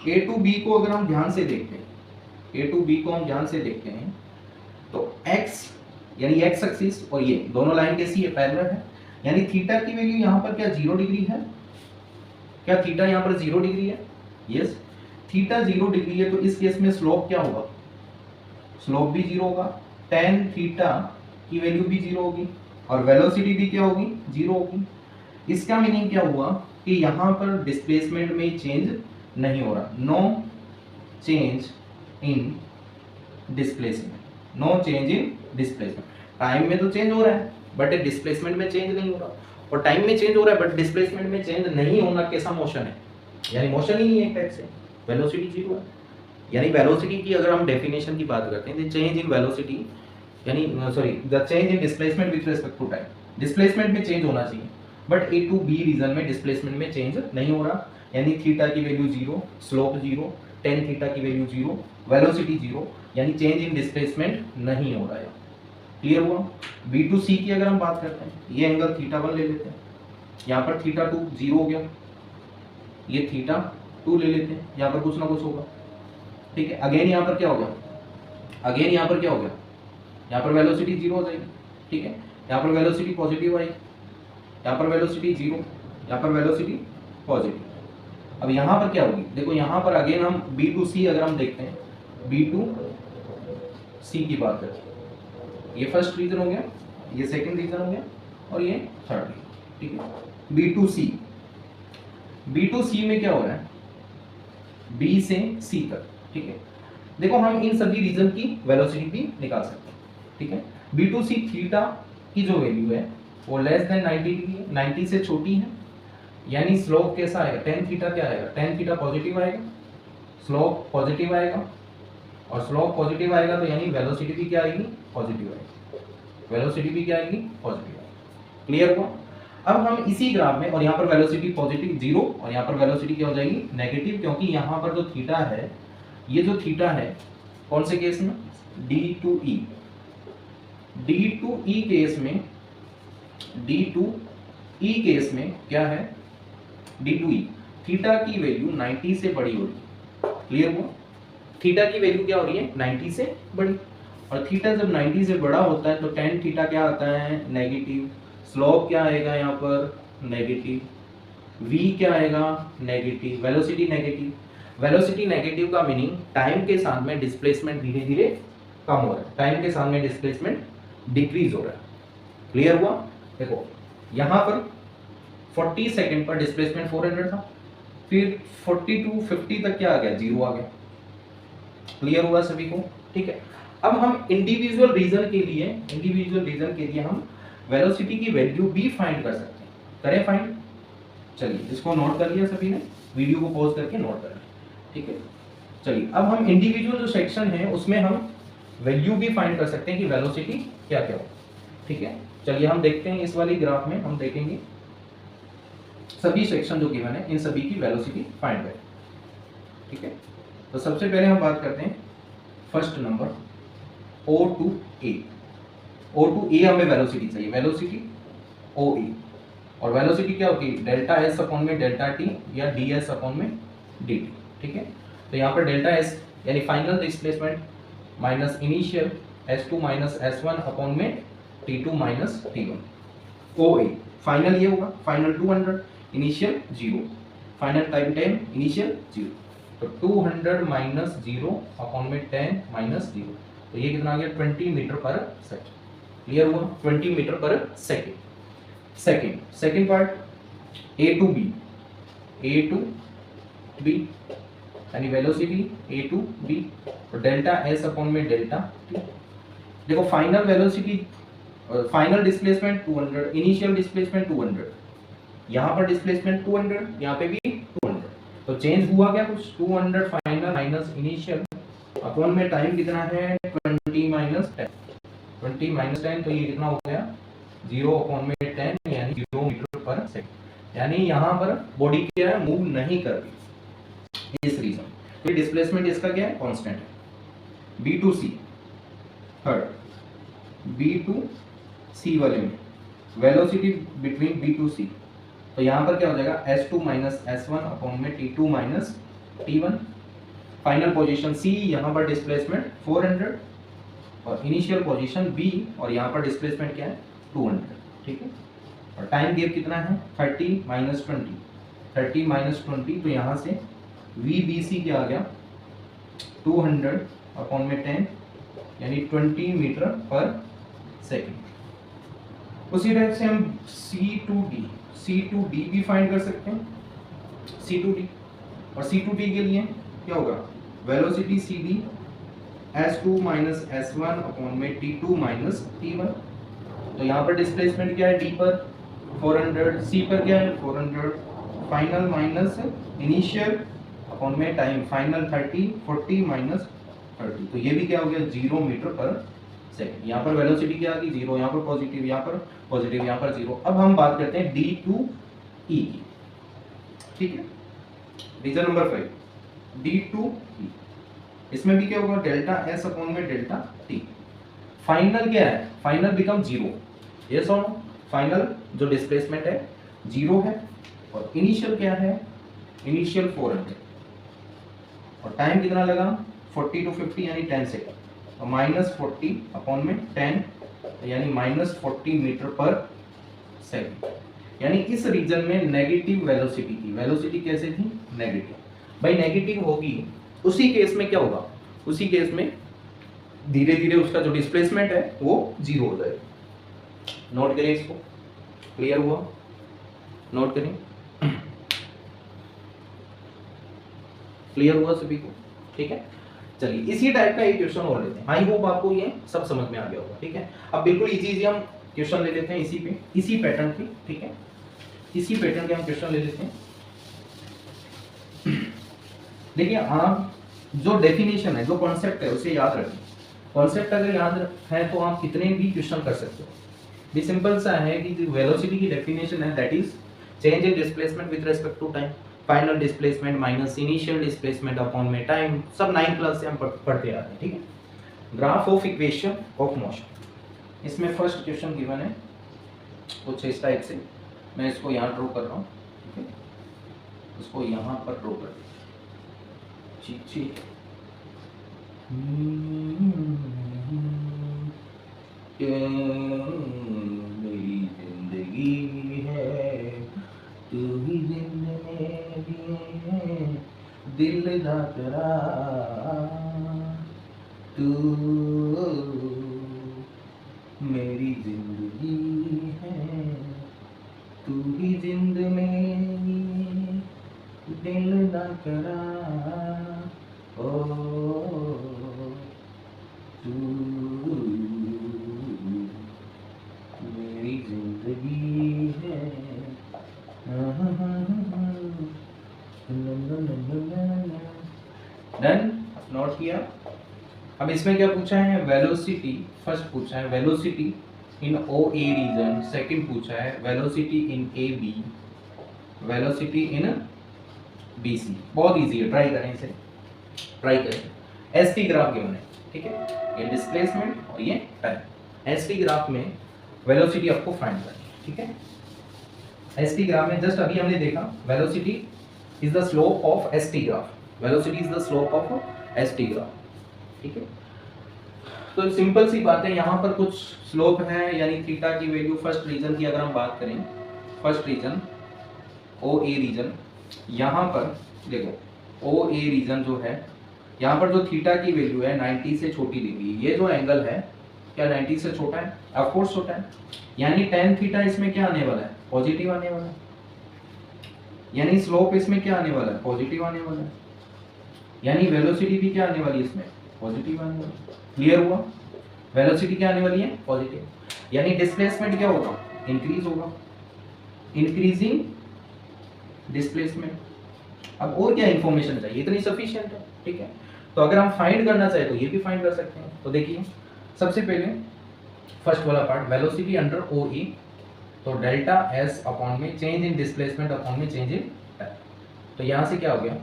A: A to B को अगर हम ध्यान से देखते हैं, A to B को हम ध्यान से देखते हैं तो x यानी x एक्सिस और ये दोनों लाइन कैसी है, पैरेलल है। यानी थीटा की वैल्यू यहाँ पर क्या 0 डिग्री है, क्या थीटा यहाँ पर 0 डिग्री है, यस, थीटा 0 डिग्री है। तो इस केस में स्लोप क्या होगा, स्लोप भी जीरो होगा, टेन थीटा की वैल्यू भी जीरो होगी और वेलोसिटी भी क्या होगी, जीरो होगी। इसका मीनिंग क्या हुआ कि यहाँ पर डिस्प्लेसमेंट में चेंज नहीं हो रहा, no change in displacement, no change in displacement. Time में तो चेंज हो रहा है बट डिस्प्लेसमेंट में चेंज नहीं हो रहा, और टाइम में चेंज हो रहा है बट डिस्प्लेसमेंट में चेंज नहीं होना कैसा मोशन है, यानी मोशन ही नहीं है एक टाइप से, वेलोसिटी जीरो है। यानी वेलोसिटी की अगर हम डेफिनेशन की बात करते हैं, चेंज इन वेलोसिटी यानी sorry the change in displacement with respect to time, displacement में चेंज होना चाहिए but A to B region में डिस्प्लेसमेंट में चेंज नहीं हो रहा, यानी थीटा की value zero, slope zero, tan theta की वैल्यू जीरो, वेलोसिटी जीरो, यानी चेंज इन डिस्प्लेसमेंट नहीं हो रहा है। क्लियर हुआ। बी टू सी की अगर हम बात करते हैं, ये एंगल थीटा वन ले लेते हैं, यहाँ पर थीटा टू जीरो हो गया, ये थीटा टू ले लेते हैं, यहाँ पर कुछ ना कुछ होगा, ठीक है। अगेन यहाँ पर क्या हो गया, अगेन यहाँ पर क्या हो गया, यहाँ पर वेलोसिटी जीरो हो जाएगी, ठीक है। यहाँ पर वेलोसिटी पॉजिटिव आएगी, यहाँ पर वेलोसिटी जीरो, यहाँ पर वेलोसिटी पॉजिटिव। अब यहाँ पर क्या होगी, देखो यहाँ पर अगेन हम बी टू सी अगर हम देखते हैं, बी टू सी की बात करते हैं, ये फर्स्ट रीजन हो गया, ये सेकंड रीजन हो गया और ये थर्ड रीजन, ठीक है। B to C, B to C में क्या हो रहा है, बी से सी तक, ठीक है। देखो हम इन सभी रीजन की वेलोसिटी भी निकाल सकते हैं, ठीक है। बी टू सी थीटा की जो वैल्यू है वो लेस देन 90 डिग्री है, 90 से छोटी है, यानी स्लोप कैसा आएगा, टेन थीटा क्या आएगा, टेन थीटा पॉजिटिव आएगा, स्लोप पॉजिटिव आएगा, और स्लोप पॉजिटिव आएगा तो यानी वेलोसिटी भी क्या आएगी, पॉजिटिव आएगी, वेलोसिटी भी क्या आएगी, पॉजिटिव आएगी। क्लियर हुआ। अब हम इसी ग्राफ में, और यहाँ पर वेलोसिटी पॉजिटिव जीरो और यहाँ पर वेलोसिटी क्या हो जाएगी, नेगेटिव, क्योंकि यहाँ पर जो थीटा है, ये जो थीटा है कौन से केस में, D to E, D to E case में, डी टू ई केस में क्या है, डी टू ई थीटा की वैल्यू 90 से बड़ी हो रही है। क्लियर हुआ। थीटा की वैल्यू क्या हो रही है, 90 से बड़ी, और थीटा जब 90 से बड़ा होता है तो टेन थीटा क्या आता है, नेगेटिव, स्लोप क्या आएगा यहाँ पर, नेगेटिव, v क्या आएगा, negative, velocity negative. Velocity negative का मीनिंग टाइम के साथ में डिस्प्लेसमेंट धीरे धीरे कम हो रहा है, टाइम के साथ में डिस्प्लेसमेंट डिक्रीज हो रहा है। क्लियर हुआ। देखो यहाँ पर 40 सेकंड पर डिस्प्लेसमेंट 400 था, फिर 40 टू 50 तक क्या आ गया, जीरो आ गया। क्लियर हुआ सभी को, ठीक है। अब हम इंडिविजुअल रीजन के लिए हम वेलोसिटी की वैल्यू भी फाइंड कर सकते हैं, करें फाइंड। चलिए इसको नोट कर लिया सभी ने, वीडियो को पॉज करके नोट कर लिया, ठीक है। चलिए अब हम इंडिविजुअल जो सेक्शन है उसमें हम वैल्यू भी फाइंड कर सकते हैं कि वेलोसिटी क्या क्या हो, ठीक है। चलिए हम देखते हैं, इस वाली ग्राफ में हम देखेंगे सभी सेक्शन जो गिवन है इन सभी की वेलोसिटी फाइंड करें, ठीक है। तो सबसे पहले हम बात करते हैं first number O to A, O to A हमें वेलोसिटी चाहिए, वेलोसिटी OA, और वेलोसिटी क्या होगी, डेल्टा S अपॉन में डेल्टा T या ds अपॉन में dt, ठीक है। तो यहाँ पर डेल्टा S यानी final displacement minus initial S2 minus S1 upon में T2 minus T1, OA final ये होगा, final 200, initial 0, final time 10, initial 0, तो 200 माइनस 0 अपॉन में 10 माइनस 0, तो ये कितना आ गया, 20 मीटर पर सेकंड। क्लियर हुआ, 20 मीटर पर second. Second part A to B यानी वेलोसिटी A टू B, तो डेल्टा S अपॉन में डेल्टा T। देखो final velocity, final displacement 200, initial displacement 200, यहाँ पर डिस्प्लेसमेंट 200, यहाँ पे भी 200, तो चेंज हुआ क्या कुछ, 200 फाइनल माइनस इनिशियल अपॉन में टाइम कितना है 20 माइनस 10, 20 माइनस 10, तो ये कितना हो गया 0 अपॉन में 10 यानी 0 मीटर पर सेकंड। यानी यहाँ पर बॉडी क्या है, मूव नहीं कर रही, इस रीजन तो डिस्प्लेसमेंट इसका क्या है, कांस्टेंट है। B to C, third B to C वाले में velocity between B to C, तो यहाँ पर क्या हो जाएगा S2 माइनस S1 अपॉन में T2 minus T1, final position C, यहाँ पर डिस्प्लेसमेंट 400 और इनिशियल पोजीशन B, और यहाँ पर डिस्प्लेसमेंट क्या है 200, ठीक है। और टाइम गेप कितना है 30 माइनस 20, 30 माइनस 20, तो यहाँ से VBC क्या आ गया 200 अपॉन में 10 यानी 20 मीटर पर सेकेंड। उसी टाइप से हम C2D भी फाइंड कर सकते हैं, C2D। और C2D के लिए क्या होगा, velocity CD S2 minus S1 upon में T2 माइनस T1। तो यहाँ पर डिस्प्लेसमेंट क्या है, D पर 400, C पर क्या है 400, फाइनल माइनस इनिशियल अपॉन में टाइम फाइनल 30, 40 माइनस 30। तो ये भी क्या हो गया 0 मीटर पर सेकंड। यहाँ पर वेलोसिटी क्या आ गई 0, यहाँ पर पॉजिटिव, यहाँ पर पॉजिटिव, यहाँ पर 0। अब हम बात करते हैं D2E की, ठीक है। रीजन नंबर 5 D2E, इसमें भी क्या होगा डेल्टा S अपॉन में डेल्टा T। फाइनल क्या है, फाइनल बिकम 0, यस और नो। फाइनल जो डिस्प्लेसमेंट है 0 है और इनिशियल क्या है, इनिशियल 400 और टाइम कितना लगा 40 to 50 यानी 10 सेकंड। तो माइनस 40 अपॉन में 10 यानी माइनस 40 मीटर पर सेकंड। यानी इस रीजन में नेगेटिव वेलोसिटी थी। वेलोसिटी कैसे थी, नेगेटिव। भाई नेगेटिव होगी उसी केस में क्या होगा, उसी केस में धीरे धीरे उसका जो डिस्प्लेसमेंट है वो 0 हो जाएगा। नोट करें इसको, क्लियर हुआ, नोट करें, क्लियर हुआ सभी को, ठीक है। चलिए इसी टाइप का एक क्वेश्चन और लेते हैं। आई होप आपको ये सब समझ में आ गया होगा, ठीक है। अब बिल्कुल इजी हम क्वेश्चन ले लेते हैं इसी पे, इसी पैटर्न पे, ठीक है। इसी पैटर्न के हम क्वेश्चन ले लेते हैं। देखिए आप जो डेफिनेशन है, जो कॉन्सेप्ट है उसे याद रखें। कॉन्सेप्ट अगर याद है तो आप कितने भी क्वेश्चन कर सकते हो। भी सिंपल सा है कि वेलोसिटी की डेफिनेशन है that is change in displacement with respect to time, final displacement minus initial displacement upon में टाइम। सब 9 क्लास से हम पढ़ते आ रहे हैं, ठीक है। Graph of equation of motion, इसमें फर्स्ट क्वेश्चन गिवन है कुछ इस टाइप से। मैं इसको यहाँ ड्रॉ कर रहा हूँ, ठीक है। इसको यहाँ पर ड्रॉ कर दीजिए, ठीक। मेरी जिंदगी है तू ही जिंदगी है, दिल दा तेरा तू मेरी जिंदगी है, तू ही जिंद मेरी दिल दा तेरा ओ तू मेरी जिंदगी है। डन, नोट किया। अब इसमें क्या पूछा है, वेलोसिटी फर्स्ट पूछा है, velocity in O A region. Second पूछा है velocity in A B, velocity in B C. बहुत इजी है, ट्राई करें इसे, ट्राई करें। एस टी ग्राफ गिवन है, ठीक है। ये डिस्प्लेसमेंट और ये टाइम। एस टी ग्राफ में वेलोसिटी आपको फाइंड करनी है, ठीक है। एस टी ग्राफ में जस्ट अभी हमने देखा velocity is the slope of S T graph, velocity is the slope of S T graph, ठीक है। तो सिंपल सी बात है, यहाँ पर कुछ स्लोप है यानी थीटा की वैल्यू फर्स्ट रीजन की अगर हम बात करें, first reason O A reason, यहाँ पर देखो ओ ए रीजन जो है, यहाँ पर जो थीटा की वैल्यू है 90 से छोटी दी हुई है। ये जो एंगल है क्या 90 से छोटा है, ऑफ कोर्स छोटा है। यानी tan थीटा इसमें क्या आने वाला है, पॉजिटिव आने वाला है। यानी स्लोप इसमें क्या आने वाला है, पॉजिटिव आने वाला है। यानी वेलोसिटी भी क्या आने वाली है इसमें, पॉजिटिव आने वाली है। क्लियर हुआ, वेलोसिटी क्या आने वाली है, पॉजिटिव। यानी डिस्प्लेसमेंट क्या होगा, इंक्रीज होगा, इंक्रीजिंग डिस्प्लेसमेंट। अब और क्या इंफॉर्मेशन चाहिए, इतनी सफिशिएंट है, ठीक है। तो अगर हम फाइंड करना चाहे तो ये भी फाइंड कर सकते हैं। तो देखिए सबसे पहले फर्स्ट वाला पार्ट, वेलोसिटी अंडर ओ ई, तो डेल्टा एस अपॉन में चेंज इन डिस्प्लेसमेंट अपॉन में चेंज इन टाइम। तो यहाँ से क्या हो गया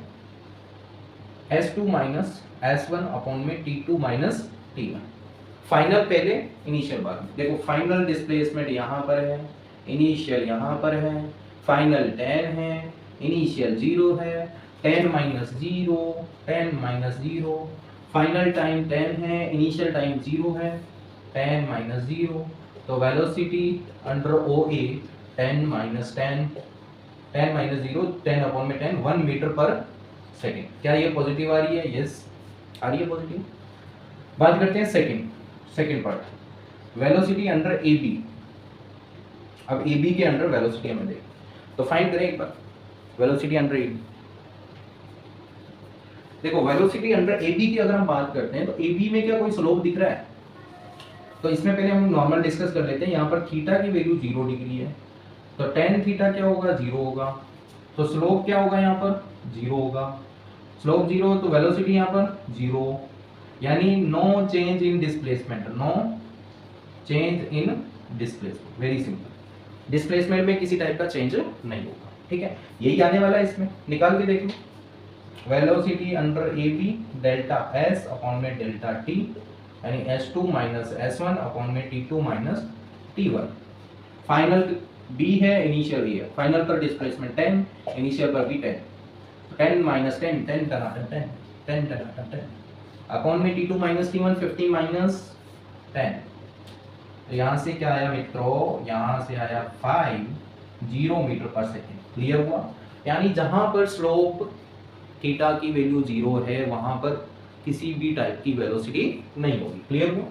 A: S2 माइनस S1 अपॉन में T2 माइनस T1। फाइनल पहले इनिशियल बाद में। देखो फाइनल डिस्प्लेसमेंट यहाँ पर है, इनिशियल यहाँ पर है, फाइनल 10 है, इनिशियल 0 है, 10 माइनस 0, 10 माइनस 0, फाइनल टाइम 10 है, इनिशियल टाइम 0 है, 10 माइनस 0। तो वेलोसिटी अंडर ओ ए 10 माइनस 10, 10 माइनस 0, 10 अपॉन में 10, 1 मीटर पर सेकेंड। क्या ये पॉजिटिव आ रही है, यस आ रही है पॉजिटिव। बात करते हैं second part, velocity under A B. अब ए बी के अंडर वेलोसिटी हमें देख, तो फाइंड करें एक बार वेलोसिटी अंडर ए बी। देखो वेलोसिटी अंडर ए बी की अगर हम बात करते हैं तो ए बी में क्या कोई स्लोप दिख रहा है? तो इसमें पहले हम नॉर्मल डिस्कस कर लेते हैं। यहाँ पर थीटा की वैल्यू 0 डिग्री है, तो टेन थीटा क्या होगा? 0 होगा। तो स्लोप क्या होगा? यहाँ पर 0 होगा। स्लोप 0 तो वेलोसिटी यहाँ पर 0, यानी no change in displacement, no change in displacement. Very simple, displacement में किसी टाइप का चेंज नहीं होगा। ठीक है, यही आने वाला है। इसमें निकाल के देख लो, velocity under A B delta S upon में डेल्टा टी, यानी S2 माइनस S1 अपॉन में T2 minus T1। Final B है, इनिशियल B है। फाइनल पर डिस्प्लेसमेंट 10, इनिशियल पर भी 10। 10 माइनस 10, 10 टनाटन 10, 10 टनाटन 10 अपॉन में T2 माइनस T1, 50 माइनस 10। तो यहाँ से क्या आया मित्रों? यहाँ से आया 50 मीटर पर सेकेंड। क्लियर हुआ? यानी जहाँ पर स्लोप थीटा की वैल्यू 0 है वहां पर किसी भी टाइप की वेलोसिटी नहीं होगी। क्लियर हुआ?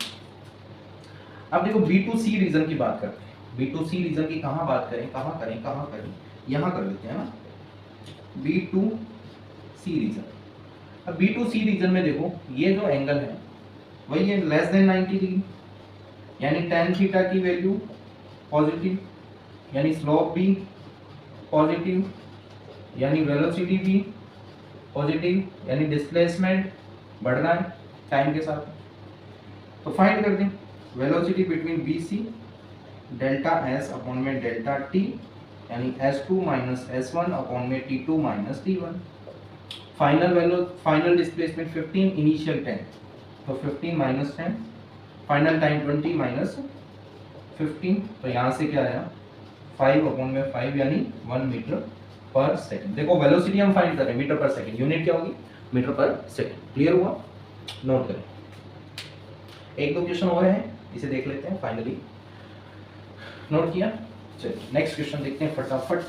A: अब देखो B2C रीजन की बात करते हैं। B2C रीजन की कहाँ बात करें, कहाँ करें? यहाँ कर लेते हैं ना, B2C रीजन। अब B2C रीजन में देखो ये जो एंगल है वही है लेस देन 90 डिग्री, यानी tan थीटा की वैल्यू पॉजिटिव, यानी स्लोप भी पॉजिटिव, यानी वेलोसिटी भी पॉजिटिव, यानी डिस्प्लेसमेंट बढ़ रहा है टाइम के साथ। तो फाइंड कर दें velocity between B C delta S upon में डेल्टा टी, यानी S2 माइनस S1 अपॉन में T2 minus T1। Final displacement 15, initial 10, तो 15 माइनस 10, फाइनल टाइम 20 माइनस 15। तो यहाँ से क्या आया 5 अपॉन में 5, यानी 1 मीटर पर सेकंड। देखो वेलोसिटी हम फाइंड कर रहे हैं मीटर पर सेकंड, यूनिट क्या होगी? मीटर पर सेकंड। क्लियर हुआ? नोट करें। एक दो क्वेश्चन और हैं, इसे देख लेते हैं। फाइनली नोट किया? चलिए नेक्स्ट क्वेश्चन देखते हैं फटाफट।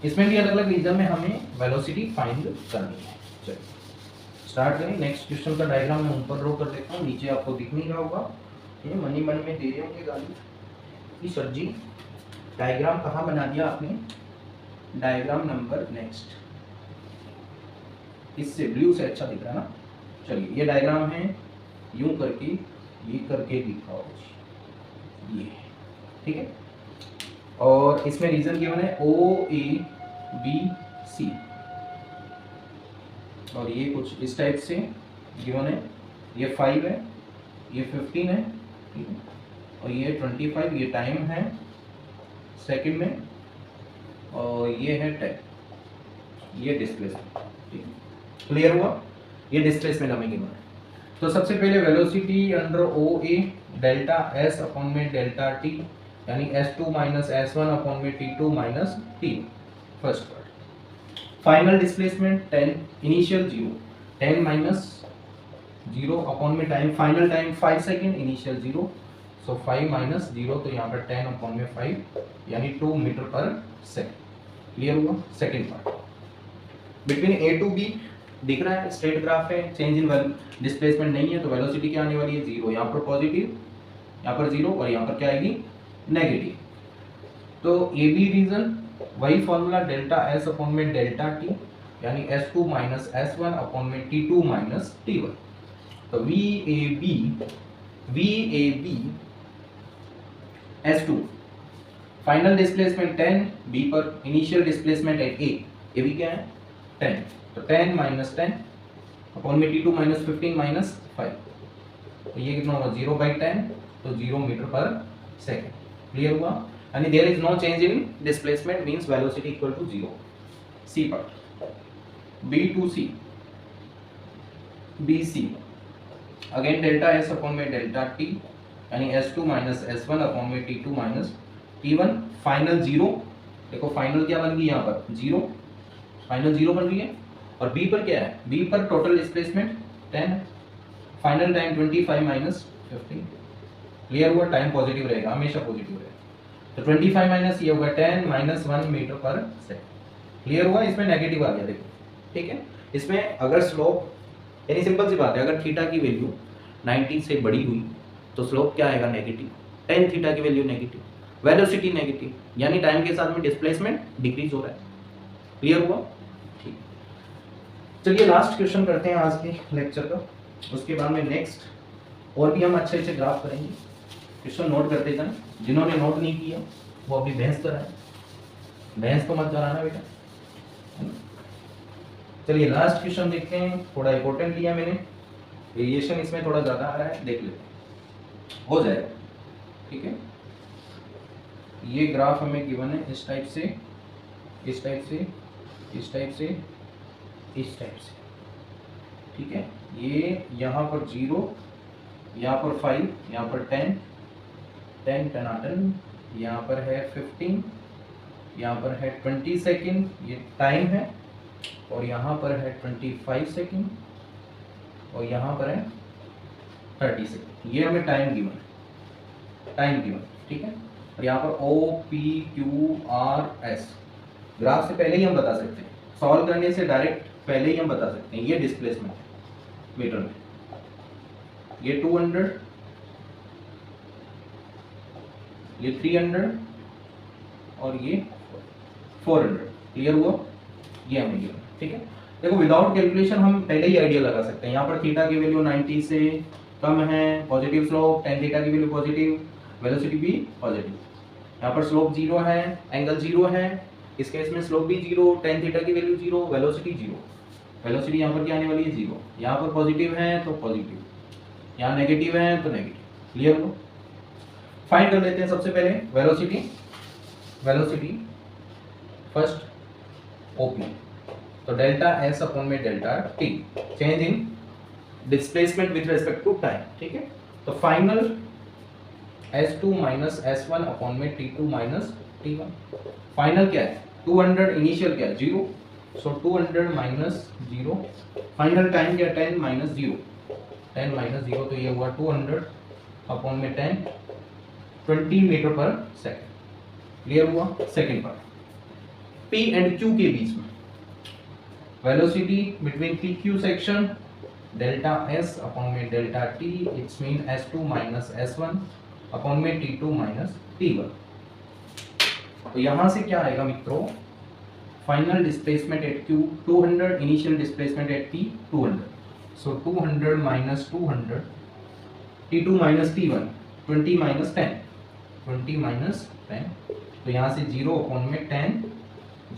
A: इसमें भी अलग अलग रीजन में हमें वेलोसिटी फाइंड करनी है। चलिए स्टार्ट करें। नेक्स्ट क्वेश्चन का डायग्राम मैं ऊपर ड्रॉ कर देता हूँ, नीचे आपको दिख नहीं रहा होगा। ये मन में दे रहे होंगे गाली, सर जी डायग्राम कहाँ बना दिया आपने? डायग्राम नंबर नेक्स्ट, इससे ब्लू से अच्छा दिख रहा है ना। चलिए ये डायग्राम है, यूं करके ये करके दिखाओ ये, ठीक है। और इसमें रीजन गिवन है OABC, और ये कुछ इस टाइप से गिवन है। ये 5 है, ये 15 है, ठीक है, और ये 25, ये टाइम है सेकंड में, और ये है 10, ये डिस्प्लेसमेंट। ठीक है, क्लियर हुआ? ये डिस्प्लेसमेंट हमें गिवन है। तो सबसे पहले velocity under OA delta S upon में डेल्टा T, यानी S2 माइनस S1 अपॉन में T2 minus T, first part. Final displacement 10, initial 0, 10 minus 0 upon में time, final time 5 second, initial 0, so 5 minus 0, तो यहाँ पर 10 अपॉन में 5, यानी 2 मीटर पर सेकेंड। क्लियर हुआ? Second part. Between A to B दिख रहा है, स्ट्रेट ग्राफ है, चेंज इन डिस्प्लेसमेंट नहीं है, तो वेलोसिटी क्या आने वाली है? 0। यहाँ पर पॉजिटिव, यहाँ पर 0, और यहाँ पर क्या आएगी? नेगेटिव। तो AB रीजन वही फॉर्मूला डेल्टा S अपॉन में डेल्टा T, यानी S2 माइनस S1 अपॉन में T2 माइनस T1। तो VAB S2, final displacement 10 B पर, इनिशियल डिस्प्लेसमेंट एट A, ये भी क्या है? 10, तो 10 माइनस 10 अपॉन में T2 माइनस 15 माइनस 5, तो ये कितना होगा? 0/10, तो 0 मीटर पर सेकेंड। क्लियर हुआ? यानी there is no change in displacement, means velocity equal to 0। C part. B2C BC, again delta S upon में डेल्टा T, यानी S2 माइनस S1 अपॉन में T2 माइनस T1। फाइनल 0, देखो final क्या बन गई यहाँ पर? 0, फाइनल 0 बन रही है। और B पर क्या है? B पर टोटल डिस्प्लेसमेंट 10 है, फाइनल टाइम 25 माइनस 15। क्लियर हुआ? टाइम पॉजिटिव रहेगा, हमेशा पॉजिटिव रहेगा। तो 25 माइनस ये होगा 10 माइनस 1 मीटर पर सेकेंड। क्लियर हुआ? इसमें नेगेटिव आ गया, देखो, ठीक है। इसमें अगर स्लोप, यानी सिंपल सी बात है, अगर थीटा की वैल्यू 90 से बड़ी हुई तो स्लोप क्या आएगा, नेगेटिव। टेन थीटा की वैल्यू नेगेटिव, वेलोसिटी नेगेटिव, यानी टाइम के साथ में डिस्प्लेसमेंट डिक्रीज हो रहा है। क्लियर हुआ? ठीक, चलिए लास्ट क्वेश्चन करते हैं आज के लेक्चर का, उसके बाद में नेक्स्ट और भी हम अच्छे अच्छे ग्राफ करेंगे। क्वेश्चन नोट करते जाएं, जिन्होंने नोट नहीं किया वो अभी बहस कराएं, बहस तो मत कराना बेटा। चलिए लास्ट क्वेश्चन देखते हैं, थोड़ा इंपॉर्टेंट लिया मैंने, वेरिएशन इसमें थोड़ा ज़्यादा आ रहा है, देख लेते हैं, हो जाएगा। ठीक है, ये ग्राफ हमें गिवन है इस टाइप से, इस टाइप से, इस टाइप से, इस टाइप से। ठीक है, ये यहाँ पर 0, यहाँ पर 5, यहाँ पर 10, 10 टनाटन, यहाँ पर है 15, यहाँ पर है 20 सेकेंड, ये टाइम है, और यहाँ पर है 25 सेकेंड, और यहाँ पर है 30 सेकेंड। ये हमें टाइम गिवन है, टाइम गिवन। ठीक है, और यहाँ पर O P Q R S, graph से पहले ही हम बता सकते हैं, सॉल्व करने से डायरेक्ट पहले ही हम बता सकते हैं। ये डिस्प्लेसमेंट है मीटर में, ये 200, ये 300 और ये 400। क्लियर हुआ? ये हमें गिवन। ठीक है, देखो विदाउट कैलकुलेशन हम पहले ही आइडिया लगा सकते हैं। यहाँ पर थीटा की वैल्यू 90 से कम है, पॉजिटिव स्लोप, टेन थीटा की वैल्यू पॉजिटिव, वेलोसिटी भी पॉजिटिव। यहाँ पर स्लोप 0 है, एंगल 0 है, इस केस में स्लोप भी 0, टेन थीटा की वैल्यू 0, वेलोसिटी 0। वेलोसिटी यहाँ पर क्या आने वाली है, 0। यहाँ पर पॉजिटिव है तो पॉजिटिव, यहाँ नेगेटिव है तो नेगेटिव। क्लियर हो? फाइंड कर लेते हैं सबसे पहले वेलोसिटी। वेलोसिटी फर्स्ट ओपी, तो डेल्टा एस अपॉन में delta T, change in displacement with respect to time. ठीक है, तो final S2 minus S1 upon में T2 माइनस T1। फाइनल क्या है, 200, इनिशियल क्या है 0, सो 200 माइनस 0, फाइनल टाइम क्या, 10 माइनस 0, 10 माइनस 0, तो ये हुआ 200 अपॉन में 10, 20 मीटर पर सेकेंड। क्लियर हुआ? सेकेंड पर P एंड Q के बीच में velocity between PQ section delta S upon में delta T, it's mean S2 minus S1 upon में T2 माइनस T1। तो यहां से क्या आएगा मित्रों, final displacement eight Q 200, initial displacement eight T 200, सो 200 minus 200, T2 minus T1, 20 minus 10, 20 minus 10, तो यहाँ से 0 अपॉन में 10,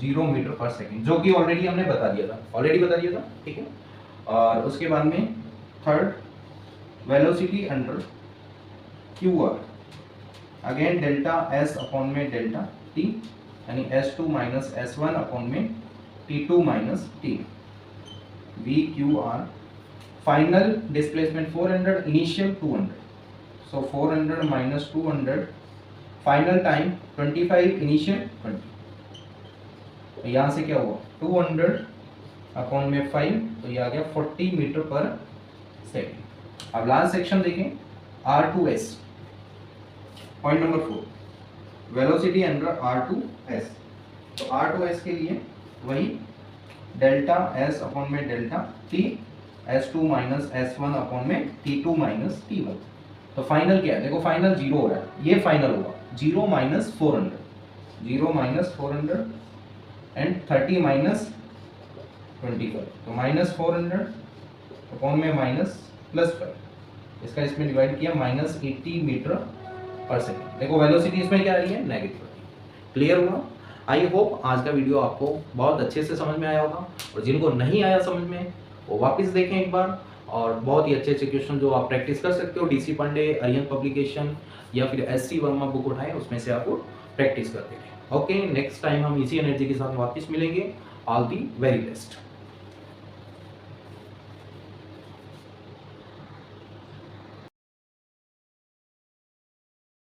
A: 0 मीटर पर सेकेंड, जो कि ऑलरेडी हमने बता दिया था, ऑलरेडी बता दिया था। ठीक है, और उसके बाद में third velocity under QR, again delta S upon में डेल्टा T, यानी S2 माइनस S1 अपॉन में T2 minus T, VQR। Final displacement 400, initial 200, सो 400 माइनस 200, फाइनल टाइम 25, इनिशियल 20। तो यहाँ से क्या हुआ, 200 अपॉन में 5, तो ये आ गया 40 मीटर पर सेकेंड। अब लास्ट सेक्शन देखें, R2S, point number 4, velocity under R2S। तो R2S के लिए वही डेल्टा S अपॉन में delta T, S2 minus S1 upon में T2 माइनस T1। तो फाइनल क्या है, देखो फाइनल 0 हो रहा है, ये फाइनल होगा 0 माइनस 400, 0 माइनस 400 एंड 30 माइनस 25, तो माइनस 400 अपॉन में माइनस प्लस 5, इसका इसमें डिवाइड किया, माइनस 80 मीटर पर सेकेंड। देखो वेलोसिटी इसमें क्या आ रही है, नेगेटिव। क्लियर हुआ? आई होप आज का वीडियो आपको बहुत अच्छे से समझ में आया होगा, और जिनको नहीं आया समझ में वो वापस देखें एक बार, और बहुत ही अच्छे अच्छे क्वेश्चन जो आप प्रैक्टिस कर सकते हो, DC पांडे, अरिहंत पब्लिकेशन या फिर SC वर्मा बुक उठाएं, उसमें से आपको प्रैक्टिस करते हैं। ओके, नेक्स्ट टाइम हम इसी एनर्जी के साथ वापस मिलेंगे। All the very best.